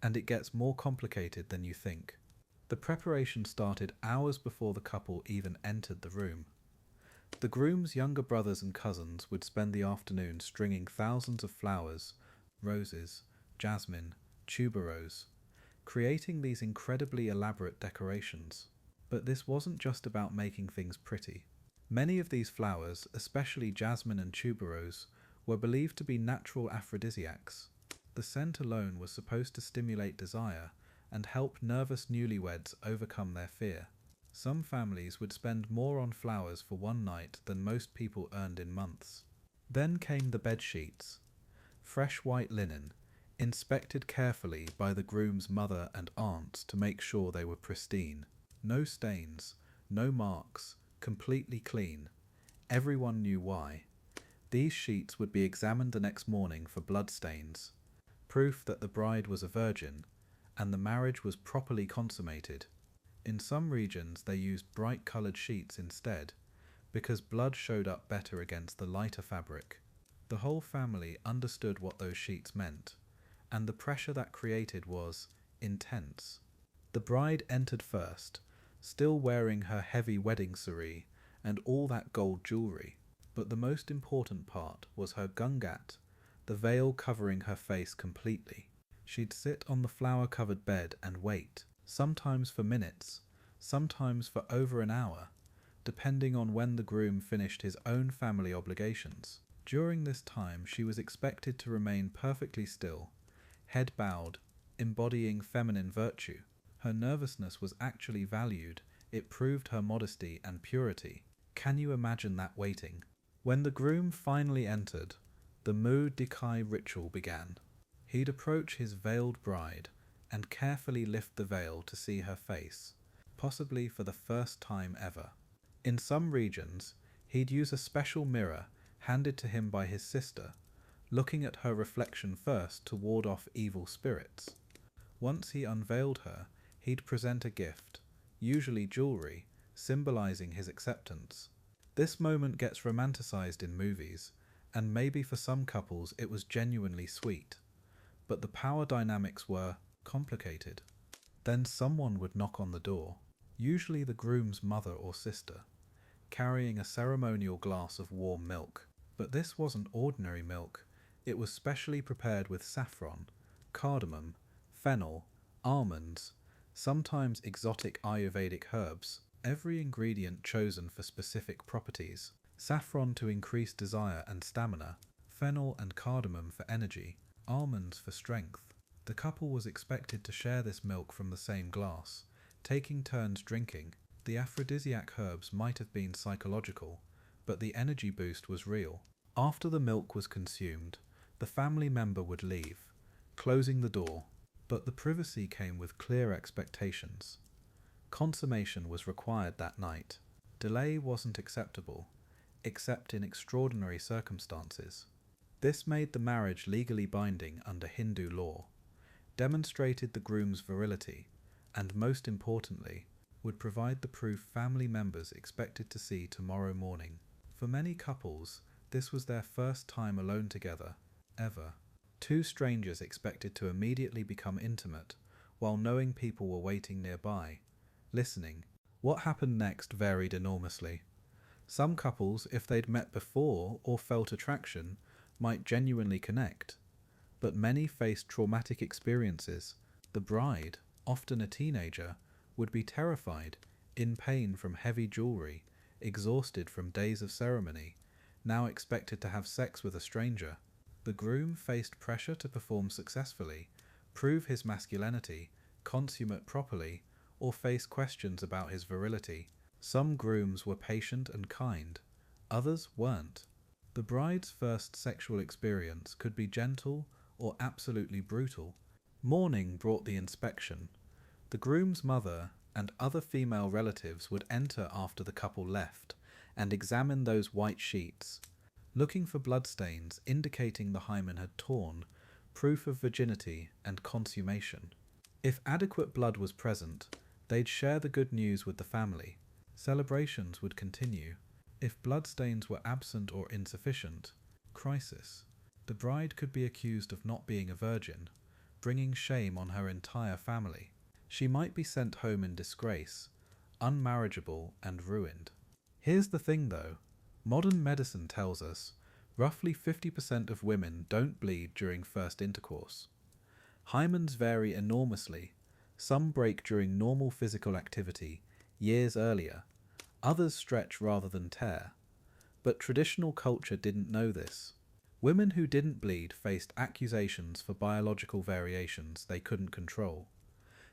and it gets more complicated than you think. The preparation started hours before the couple even entered the room. The groom's younger brothers and cousins would spend the afternoon stringing thousands of flowers, roses, jasmine, tuberose, creating these incredibly elaborate decorations. But this wasn't just about making things pretty. Many of these flowers, especially jasmine and tuberose, were believed to be natural aphrodisiacs. The scent alone was supposed to stimulate desire and help nervous newlyweds overcome their fear. Some families would spend more on flowers for one night than most people earned in months. Then came the bedsheets. Fresh white linen, inspected carefully by the groom's mother and aunts to make sure they were pristine. No stains, no marks, completely clean. Everyone knew why. These sheets would be examined the next morning for bloodstains, proof that the bride was a virgin and the marriage was properly consummated. In some regions they used bright-coloured sheets instead, because blood showed up better against the lighter fabric. The whole family understood what those sheets meant, and the pressure that created was intense. The bride entered first, still wearing her heavy wedding saree and all that gold jewellery, but the most important part was her gungat, the veil covering her face completely. She'd sit on the flower-covered bed and wait, sometimes for minutes, sometimes for over an hour, depending on when the groom finished his own family obligations. During this time she was expected to remain perfectly still, head bowed, embodying feminine virtue. Her nervousness was actually valued. It proved her modesty and purity. Can you imagine that waiting? When the groom finally entered, the dikhai ritual began. He'd approach his veiled bride and carefully lift the veil to see her face, possibly for the first time ever. In some regions, he'd use a special mirror handed to him by his sister, looking at her reflection first to ward off evil spirits. Once he unveiled her, he'd present a gift, usually jewelry, symbolizing his acceptance. This moment gets romanticized in movies, and maybe for some couples it was genuinely sweet, but the power dynamics were complicated. Then someone would knock on the door, usually the groom's mother or sister, carrying a ceremonial glass of warm milk. But this wasn't ordinary milk, it was specially prepared with saffron, cardamom, fennel, almonds, sometimes exotic Ayurvedic herbs, every ingredient chosen for specific properties. Saffron to increase desire and stamina, fennel and cardamom for energy, almonds for strength. The couple was expected to share this milk from the same glass, taking turns drinking. The aphrodisiac herbs might have been psychological, but the energy boost was real. After the milk was consumed, the family member would leave, closing the door, but the privacy came with clear expectations. Consummation was required that night. Delay wasn't acceptable, except in extraordinary circumstances. This made the marriage legally binding under Hindu law, demonstrated the groom's virility, and most importantly, would provide the proof family members expected to see tomorrow morning. For many couples, this was their first time alone together, ever. Two strangers expected to immediately become intimate, while knowing people were waiting nearby, listening. What happened next varied enormously. Some couples, if they'd met before or felt attraction, might genuinely connect. But many faced traumatic experiences. The bride, often a teenager, would be terrified, in pain from heavy jewelry, exhausted from days of ceremony, now expected to have sex with a stranger. The groom faced pressure to perform successfully, prove his masculinity, consummate properly, or face questions about his virility. Some grooms were patient and kind, others weren't. The bride's first sexual experience could be gentle or absolutely brutal. Morning brought the inspection. The groom's mother and other female relatives would enter after the couple left and examine those white sheets, looking for bloodstains indicating the hymen had torn, proof of virginity and consummation. If adequate blood was present, they'd share the good news with the family. Celebrations would continue. If bloodstains were absent or insufficient, crisis. The bride could be accused of not being a virgin, bringing shame on her entire family. She might be sent home in disgrace, unmarriageable and ruined. Here's the thing though, modern medicine tells us roughly 50% of women don't bleed during first intercourse. Hymens vary enormously. Some break during normal physical activity, years earlier. Others stretch rather than tear. But traditional culture didn't know this. Women who didn't bleed faced accusations for biological variations they couldn't control.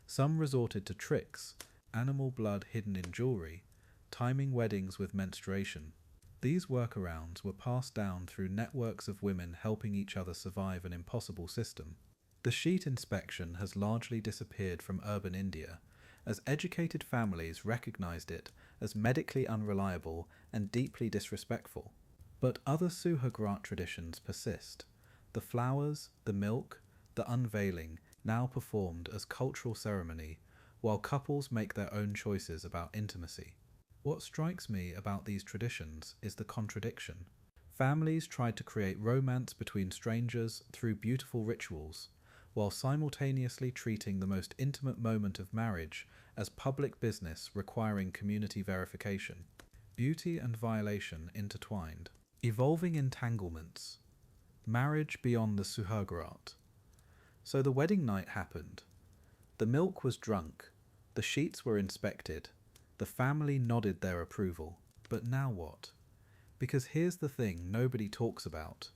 Some resorted to tricks, animal blood hidden in jewelry, timing weddings with menstruation. These workarounds were passed down through networks of women helping each other survive an impossible system. The sheet inspection has largely disappeared from urban India, as educated families recognized it as medically unreliable and deeply disrespectful. But other Suhagraat traditions persist. The flowers, the milk, the unveiling, now performed as cultural ceremony, while couples make their own choices about intimacy. What strikes me about these traditions is the contradiction. Families tried to create romance between strangers through beautiful rituals, while simultaneously treating the most intimate moment of marriage as public business requiring community verification. Beauty and violation intertwined. Evolving entanglements. Marriage beyond the Suhagraat. So the wedding night happened. The milk was drunk, the sheets were inspected, the family nodded their approval. But now what? Because here's the thing nobody talks about.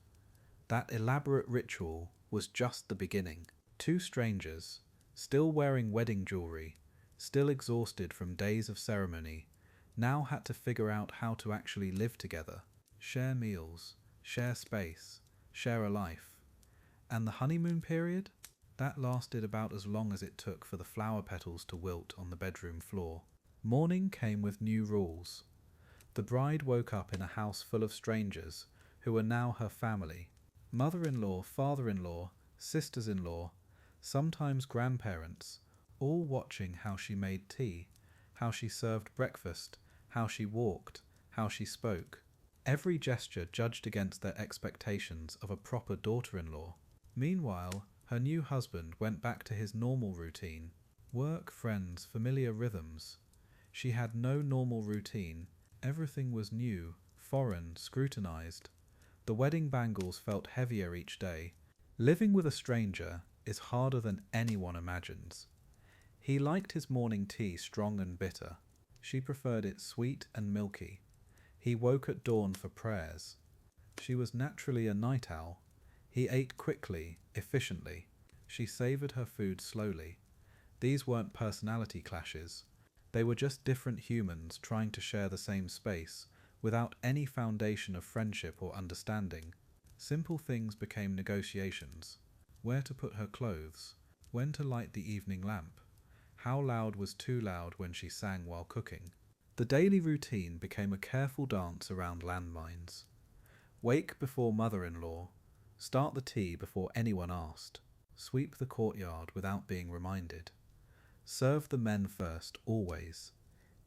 That elaborate ritual was just the beginning. Two strangers, still wearing wedding jewelry, still exhausted from days of ceremony, now had to figure out how to actually live together, share meals, share space, share a life. And the honeymoon period? That lasted about as long as it took for the flower petals to wilt on the bedroom floor. Morning came with new rules. The bride woke up in a house full of strangers who were now her family. Mother-in-law, father-in-law, sisters-in-law, sometimes grandparents, all watching how she made tea, how she served breakfast, how she walked, how she spoke. Every gesture judged against their expectations of a proper daughter-in-law. Meanwhile, her new husband went back to his normal routine. Work, friends, familiar rhythms. She had no normal routine. Everything was new, foreign, scrutinized. The wedding bangles felt heavier each day. Living with a stranger is harder than anyone imagines. He liked his morning tea strong and bitter. She preferred it sweet and milky. He woke at dawn for prayers. She was naturally a night owl. He ate quickly, efficiently. She savoured her food slowly. These weren't personality clashes. They were just different humans trying to share the same space, without any foundation of friendship or understanding. Simple things became negotiations. Where to put her clothes, when to light the evening lamp, how loud was too loud when she sang while cooking. The daily routine became a careful dance around landmines. Wake before mother-in-law, start the tea before anyone asked, sweep the courtyard without being reminded. Serve the men first, always.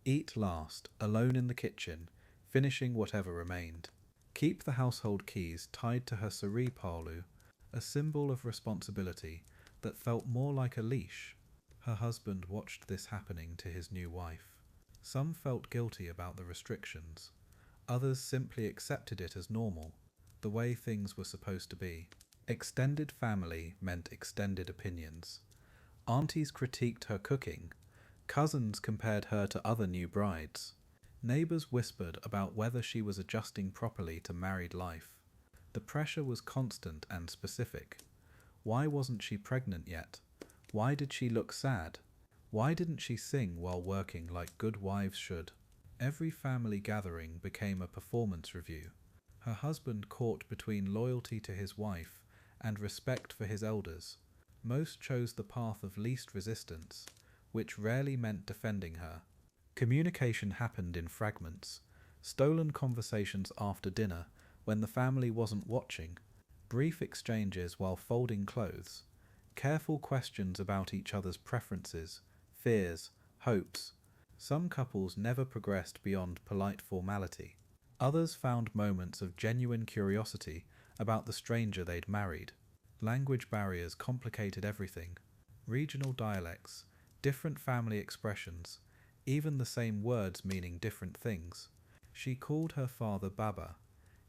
Eat last, alone in the kitchen, finishing whatever remained. Keep the household keys tied to her sari palu, a symbol of responsibility that felt more like a leash. Her husband watched this happening to his new wife. Some felt guilty about the restrictions. Others simply accepted it as normal, the way things were supposed to be. Extended family meant extended opinions. Aunties critiqued her cooking. Cousins compared her to other new brides. Neighbours whispered about whether she was adjusting properly to married life. The pressure was constant and specific. Why wasn't she pregnant yet? Why did she look sad? Why didn't she sing while working like good wives should? Every family gathering became a performance review. Her husband caught between loyalty to his wife and respect for his elders. Most chose the path of least resistance, which rarely meant defending her. Communication happened in fragments. Stolen conversations after dinner, when the family wasn't watching. Brief exchanges while folding clothes. Careful questions about each other's preferences, fears, hopes. Some couples never progressed beyond polite formality. Others found moments of genuine curiosity about the stranger they'd married. Language barriers complicated everything. Regional dialects, different family expressions, even the same words meaning different things. She called her father Baba.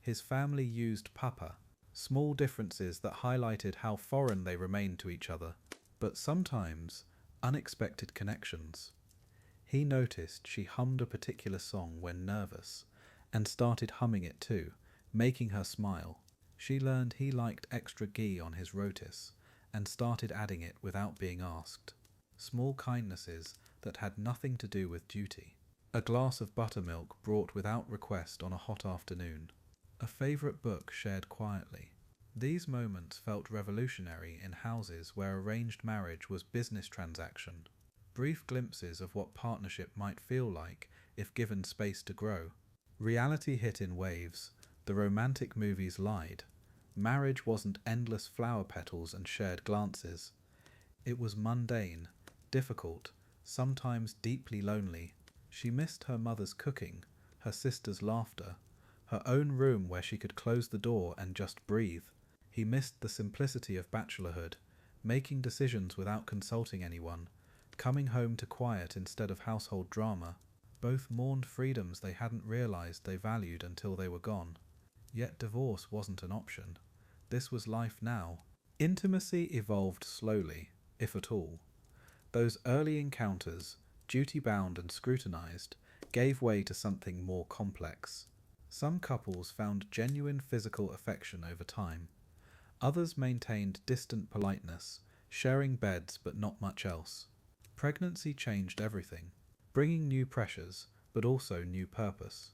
His family used Papa. Small differences that highlighted how foreign they remained to each other. But sometimes, unexpected connections. He noticed she hummed a particular song when nervous, and started humming it too, making her smile. She learned he liked extra ghee on his rotis, and started adding it without being asked. Small kindnesses that had nothing to do with duty. A glass of buttermilk brought without request on a hot afternoon. A favourite book shared quietly. These moments felt revolutionary in houses where arranged marriage was business transaction. Brief glimpses of what partnership might feel like if given space to grow. Reality hit in waves. The romantic movies lied. Marriage wasn't endless flower petals and shared glances. It was mundane, difficult, sometimes deeply lonely. She missed her mother's cooking, her sister's laughter, her own room where she could close the door and just breathe. He missed the simplicity of bachelorhood, making decisions without consulting anyone, coming home to quiet instead of household drama. Both mourned freedoms they hadn't realized they valued until they were gone. Yet divorce wasn't an option. This was life now. Intimacy evolved slowly, if at all. Those early encounters, duty-bound and scrutinized, gave way to something more complex. Some couples found genuine physical affection over time. Others maintained distant politeness, sharing beds but not much else. Pregnancy changed everything, bringing new pressures, but also new purpose.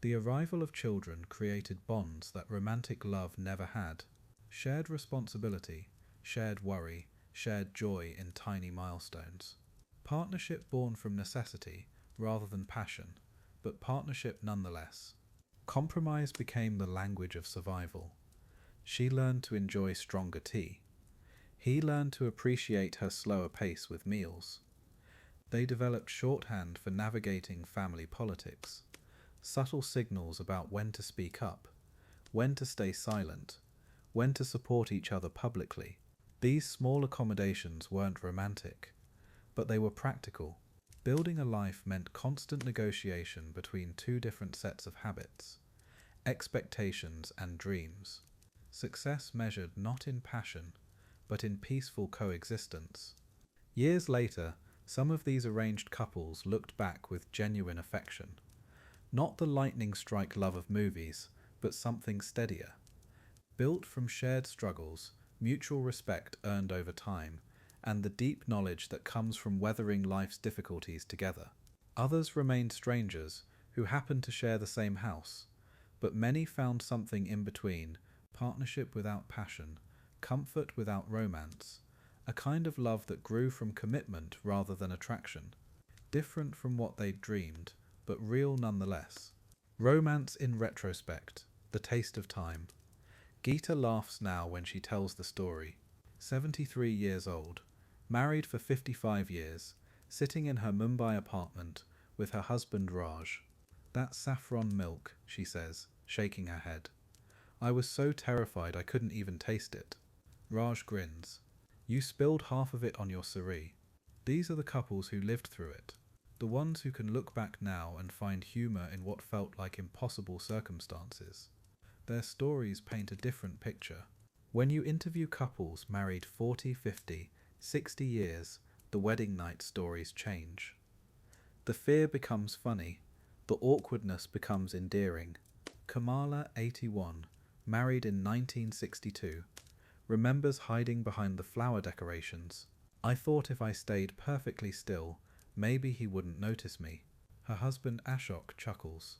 The arrival of children created bonds that romantic love never had. Shared responsibility, shared worry, shared joy in tiny milestones. Partnership born from necessity rather than passion, but partnership nonetheless. Compromise became the language of survival. She learned to enjoy stronger tea. He learned to appreciate her slower pace with meals. They developed shorthand for navigating family politics, subtle signals about when to speak up, when to stay silent, when to support each other publicly. These small accommodations weren't romantic, but they were practical. Building a life meant constant negotiation between two different sets of habits, expectations and dreams. Success measured not in passion, but in peaceful coexistence. Years later, some of these arranged couples looked back with genuine affection. Not the lightning strike love of movies, but something steadier. Built from shared struggles, mutual respect earned over time, and the deep knowledge that comes from weathering life's difficulties together. Others remained strangers who happened to share the same house, but many found something in between: partnership without passion, comfort without romance, a kind of love that grew from commitment rather than attraction, different from what they'd dreamed, but real nonetheless. Romance in retrospect, the taste of time. Geeta laughs now when she tells the story. 73 years old, married for 55 years, sitting in her Mumbai apartment with her husband Raj. "That saffron milk," she says, shaking her head. "I was so terrified I couldn't even taste it." Raj grins. "You spilled half of it on your saree." These are the couples who lived through it, the ones who can look back now and find humour in what felt like impossible circumstances. Their stories paint a different picture. When you interview couples married 40, 50, 60 years, the wedding night stories change. The fear becomes funny, the awkwardness becomes endearing. Kamala, 81, married in 1962, remembers hiding behind the flower decorations. "I thought if I stayed perfectly still, maybe he wouldn't notice me." Her husband Ashok chuckles.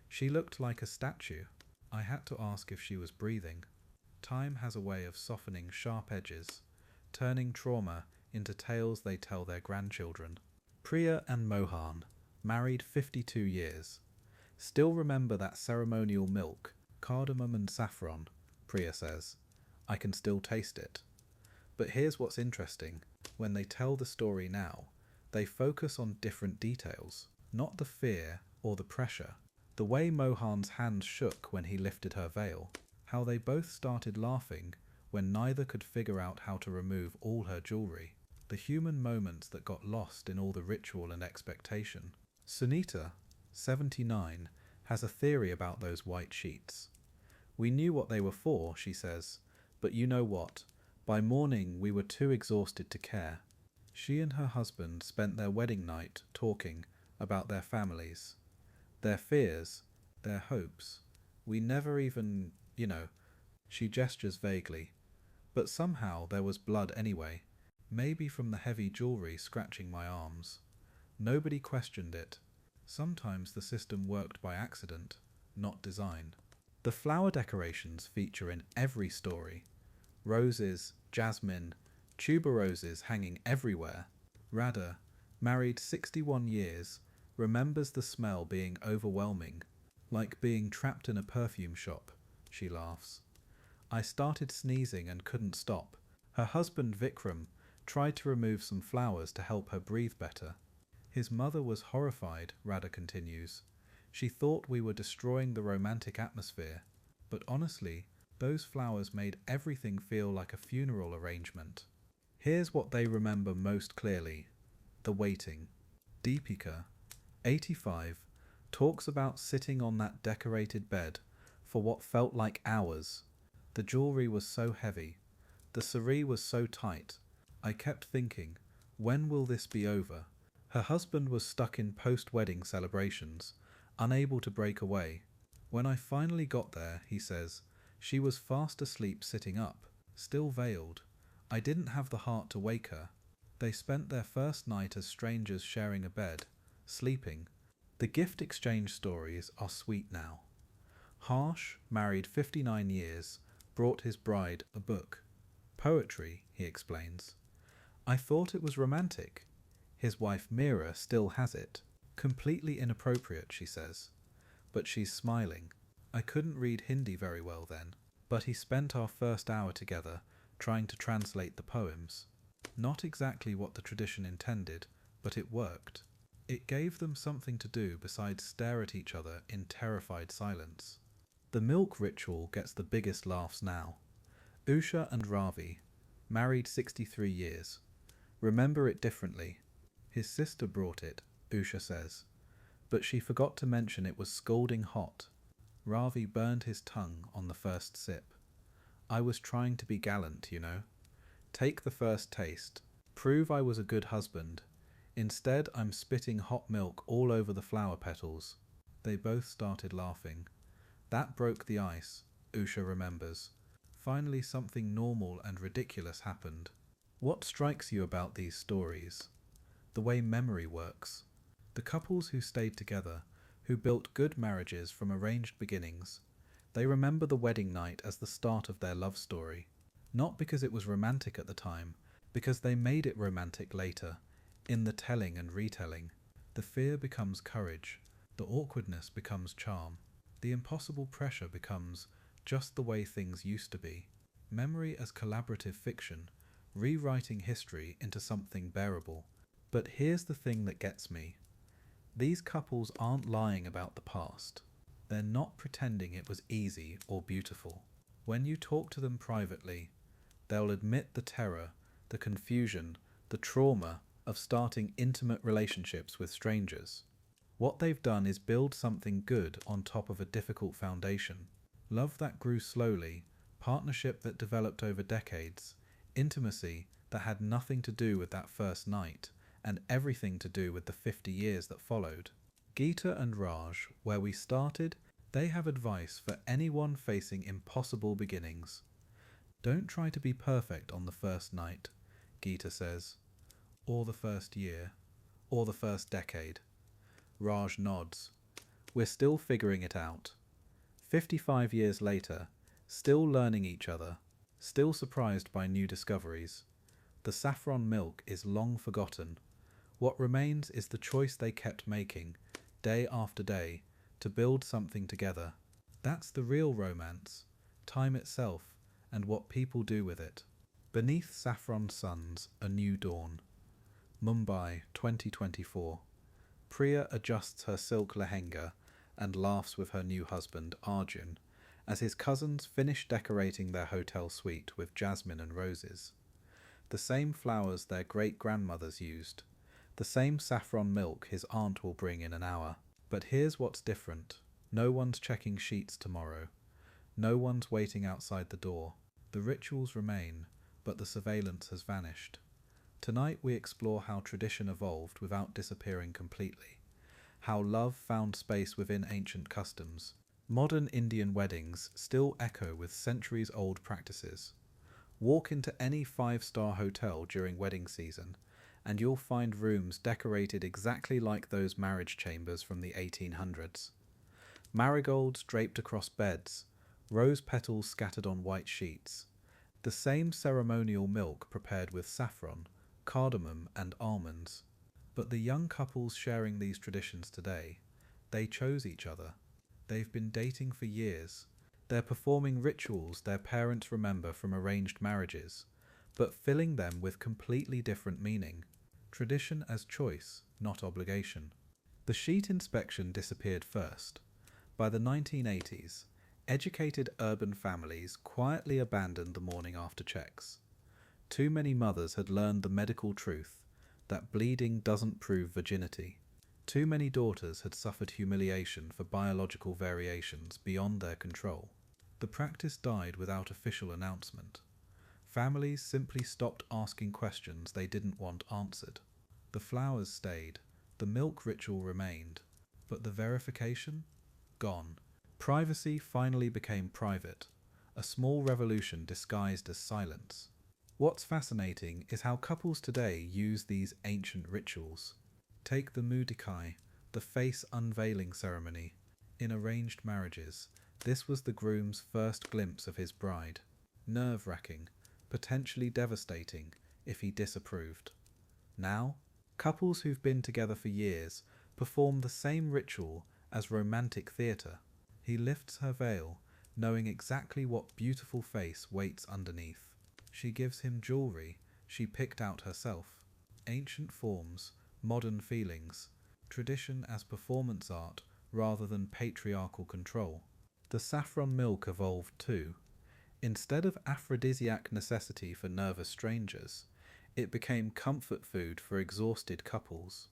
"She looked like a statue. I had to ask if she was breathing." Time has a way of softening sharp edges, turning trauma into tales they tell their grandchildren. Priya and Mohan, married 52 years. "Still remember that ceremonial milk, cardamom and saffron," Priya says. "I can still taste it." But here's what's interesting. When they tell the story now, they focus on different details, not the fear or the pressure. The way Mohan's hands shook when he lifted her veil, how they both started laughing when neither could figure out how to remove all her jewelry, the human moments that got lost in all the ritual and expectation. Sunita, 79, has a theory about those white sheets. "We knew what they were for," she says, "but you know what? By morning we were too exhausted to care." She and her husband spent their wedding night talking about their families, their fears, their hopes. "We never even, she gestures vaguely. "But somehow there was blood anyway, maybe from the heavy jewelry scratching my arms. Nobody questioned it. Sometimes the system worked by accident, not design." The flower decorations feature in every story. Roses, jasmine, tuberoses hanging everywhere. Radha, married 61 years, remembers the smell being overwhelming, like being trapped in a perfume shop. She laughs. "I started sneezing and couldn't stop." Her husband Vikram tried to remove some flowers to help her breathe better. "His mother was horrified," Radha continues. "She thought we were destroying the romantic atmosphere. But honestly, those flowers made everything feel like a funeral arrangement." Here's what they remember most clearly: the waiting. Deepika, 85, talks about sitting on that decorated bed for what felt like hours. "The jewelry was so heavy. The saree was so tight. I kept thinking, when will this be over?" Her husband was stuck in post-wedding celebrations, unable to break away. "When I finally got there," he says, "she was fast asleep sitting up, still veiled. I didn't have the heart to wake her." They spent their first night as strangers sharing a bed, sleeping. The gift exchange stories are sweet now. Harsh, married 59 years, brought his bride a book. "Poetry," he explains. "I thought it was romantic." His wife Meera still has it. Completely inappropriate, she says. But she's smiling. I couldn't read Hindi very well then, but he spent our first hour together trying to translate the poems. Not exactly what the tradition intended, but it worked. It gave them something to do besides stare at each other in terrified silence. The milk ritual gets the biggest laughs now. Usha and Ravi, married 63 years, remember it differently. His sister brought it, Usha says, but she forgot to mention it was scalding hot. Ravi burned his tongue on the first sip. I was trying to be gallant, you know. Take the first taste. Prove I was a good husband. Instead, I'm spitting hot milk all over the flower petals. They both started laughing. That broke the ice, Usha remembers. Finally, something normal and ridiculous happened. What strikes you about these stories? The way memory works. The couples who stayed together, who built good marriages from arranged beginnings, they remember the wedding night as the start of their love story. Not because it was romantic at the time, because they made it romantic later, in the telling and retelling. The fear becomes courage, the awkwardness becomes charm, the impossible pressure becomes just the way things used to be. Memory as collaborative fiction, rewriting history into something bearable. But here's the thing that gets me. These couples aren't lying about the past. They're not pretending it was easy or beautiful. When you talk to them privately, they'll admit the terror, the confusion, the trauma of starting intimate relationships with strangers. What they've done is build something good on top of a difficult foundation. Love that grew slowly, partnership that developed over decades, intimacy that had nothing to do with that first night, and everything to do with the 50 years that followed. Geeta and Raj, where we started, they have advice for anyone facing impossible beginnings. Don't try to be perfect on the first night, Geeta says, or the first year, or the first decade. Raj nods. We're still figuring it out. 55 years later, still learning each other, still surprised by new discoveries. The saffron milk is long forgotten. What remains is the choice they kept making, day after day, to build something together. That's the real romance, time itself, and what people do with it. Beneath saffron suns, a new dawn. Mumbai, 2024. Priya adjusts her silk lehenga and laughs with her new husband, Arjun, as his cousins finish decorating their hotel suite with jasmine and roses. The same flowers their great-grandmothers used, the same saffron milk his aunt will bring in an hour. But here's what's different. No one's checking sheets tomorrow. No one's waiting outside the door. The rituals remain, but the surveillance has vanished. Tonight we explore how tradition evolved without disappearing completely, how love found space within ancient customs. Modern Indian weddings still echo with centuries-old practices. Walk into any five-star hotel during wedding season, and you'll find rooms decorated exactly like those marriage chambers from the 1800s. Marigolds draped across beds, rose petals scattered on white sheets. The same ceremonial milk prepared with saffron, cardamom and almonds. But the young couples sharing these traditions today, they chose each other. They've been dating for years. They're performing rituals their parents remember from arranged marriages, but filling them with completely different meaning. Tradition as choice, not obligation. The sheet inspection disappeared first. By the 1980s, educated urban families quietly abandoned the morning after checks. Too many mothers had learned the medical truth that bleeding doesn't prove virginity. Too many daughters had suffered humiliation for biological variations beyond their control. The practice died without official announcement. Families simply stopped asking questions they didn't want answered. The flowers stayed, the milk ritual remained, but the verification? Gone. Privacy finally became private, a small revolution disguised as silence. What's fascinating is how couples today use these ancient rituals. Take the dikhai, the face unveiling ceremony. In arranged marriages, this was the groom's first glimpse of his bride. Nerve-wracking, potentially devastating if he disapproved. Now, couples who've been together for years perform the same ritual as romantic theatre. He lifts her veil, knowing exactly what beautiful face waits underneath. She gives him jewelry she picked out herself. Ancient forms, modern feelings, tradition as performance art rather than patriarchal control. The saffron milk evolved too. Instead of aphrodisiac necessity for nervous strangers, it became comfort food for exhausted couples.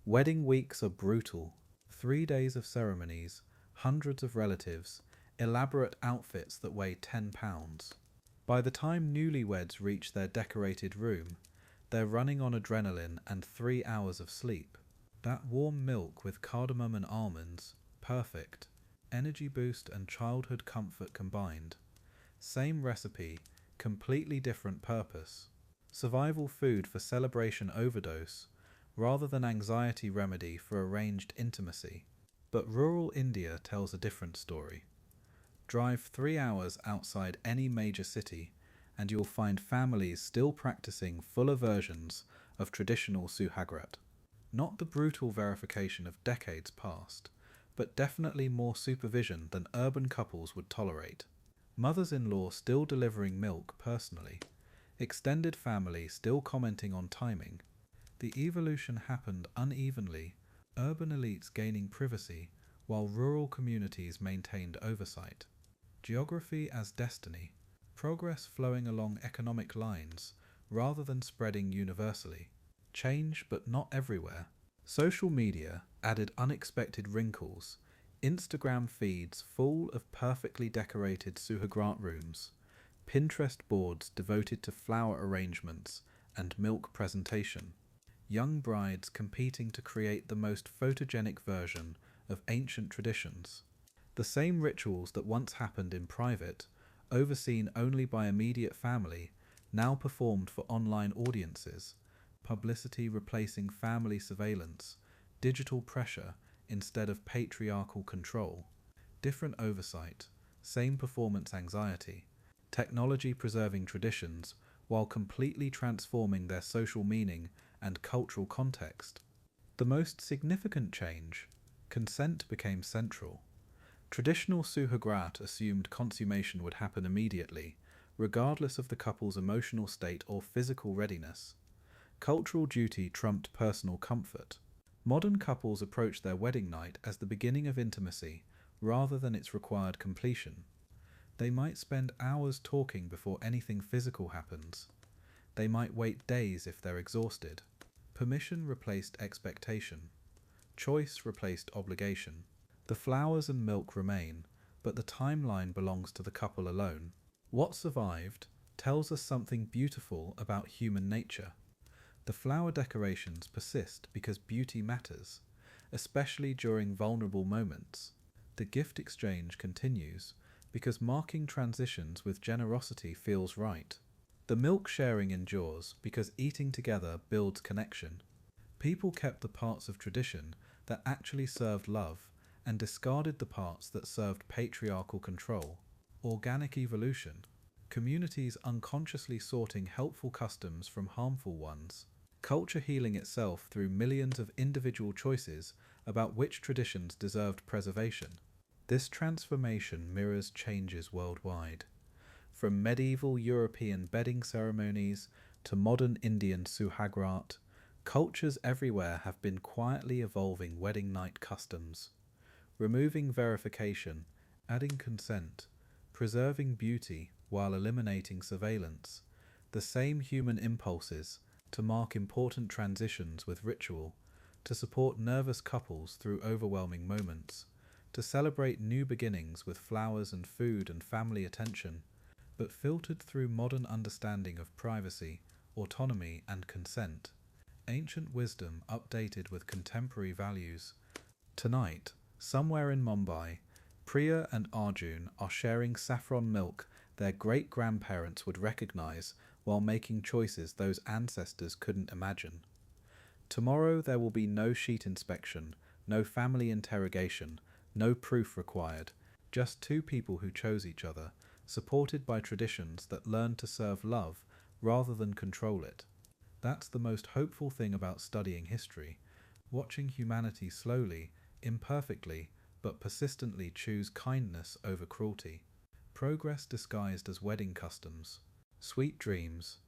Wedding weeks are brutal. 3 days of ceremonies, hundreds of relatives, elaborate outfits that weigh 10 pounds. By the time newlyweds reach their decorated room, they're running on adrenaline and 3 hours of sleep. That warm milk with cardamom and almonds, perfect. Energy boost and childhood comfort combined. Same recipe, completely different purpose. Survival food for celebration overdose, rather than anxiety remedy for arranged intimacy. But rural India tells a different story. Drive 3 hours outside any major city, and you'll find families still practicing fuller versions of traditional Suhagraat. Not the brutal verification of decades past, but definitely more supervision than urban couples would tolerate. Mothers-in-law still delivering milk personally. Extended family still commenting on timing. The evolution happened unevenly, urban elites gaining privacy, while rural communities maintained oversight. Geography as destiny, progress flowing along economic lines rather than spreading universally. Change, but not everywhere. Social media added unexpected wrinkles. Instagram feeds full of perfectly decorated Suhagraat rooms. Pinterest boards devoted to flower arrangements and milk presentation. Young brides competing to create the most photogenic version of ancient traditions. The same rituals that once happened in private, overseen only by immediate family, now performed for online audiences. Publicity replacing family surveillance, digital pressure instead of patriarchal control. Different oversight, same performance anxiety. Technology preserving traditions while completely transforming their social meaning and cultural context. The most significant change, consent became central. Traditional Suhagraat assumed consummation would happen immediately, regardless of the couple's emotional state or physical readiness. Cultural duty trumped personal comfort. Modern couples approach their wedding night as the beginning of intimacy, rather than its required completion. They might spend hours talking before anything physical happens. They might wait days if they're exhausted. Permission replaced expectation. Choice replaced obligation. The flowers and milk remain, but the timeline belongs to the couple alone. What survived tells us something beautiful about human nature. The flower decorations persist because beauty matters, especially during vulnerable moments. The gift exchange continues because marking transitions with generosity feels right. The milk sharing endures because eating together builds connection. People kept the parts of tradition that actually served love and discarded the parts that served patriarchal control. Organic evolution. Communities unconsciously sorting helpful customs from harmful ones. Culture healing itself through millions of individual choices about which traditions deserved preservation. This transformation mirrors changes worldwide. From medieval European bedding ceremonies to modern Indian Suhagraat, cultures everywhere have been quietly evolving wedding night customs. Removing verification, adding consent, preserving beauty while eliminating surveillance, the same human impulses to mark important transitions with ritual, to support nervous couples through overwhelming moments, to celebrate new beginnings with flowers and food and family attention, but filtered through modern understanding of privacy, autonomy and consent. Ancient wisdom updated with contemporary values. Tonight, somewhere in Mumbai, Priya and Arjun are sharing saffron milk their great-grandparents would recognize while making choices those ancestors couldn't imagine. Tomorrow there will be no sheet inspection, no family interrogation, no proof required, just two people who chose each other, supported by traditions that learned to serve love rather than control it. That's the most hopeful thing about studying history. watching humanity slowly, imperfectly, but persistently choose kindness over cruelty. Progress disguised as wedding customs. Sweet dreams,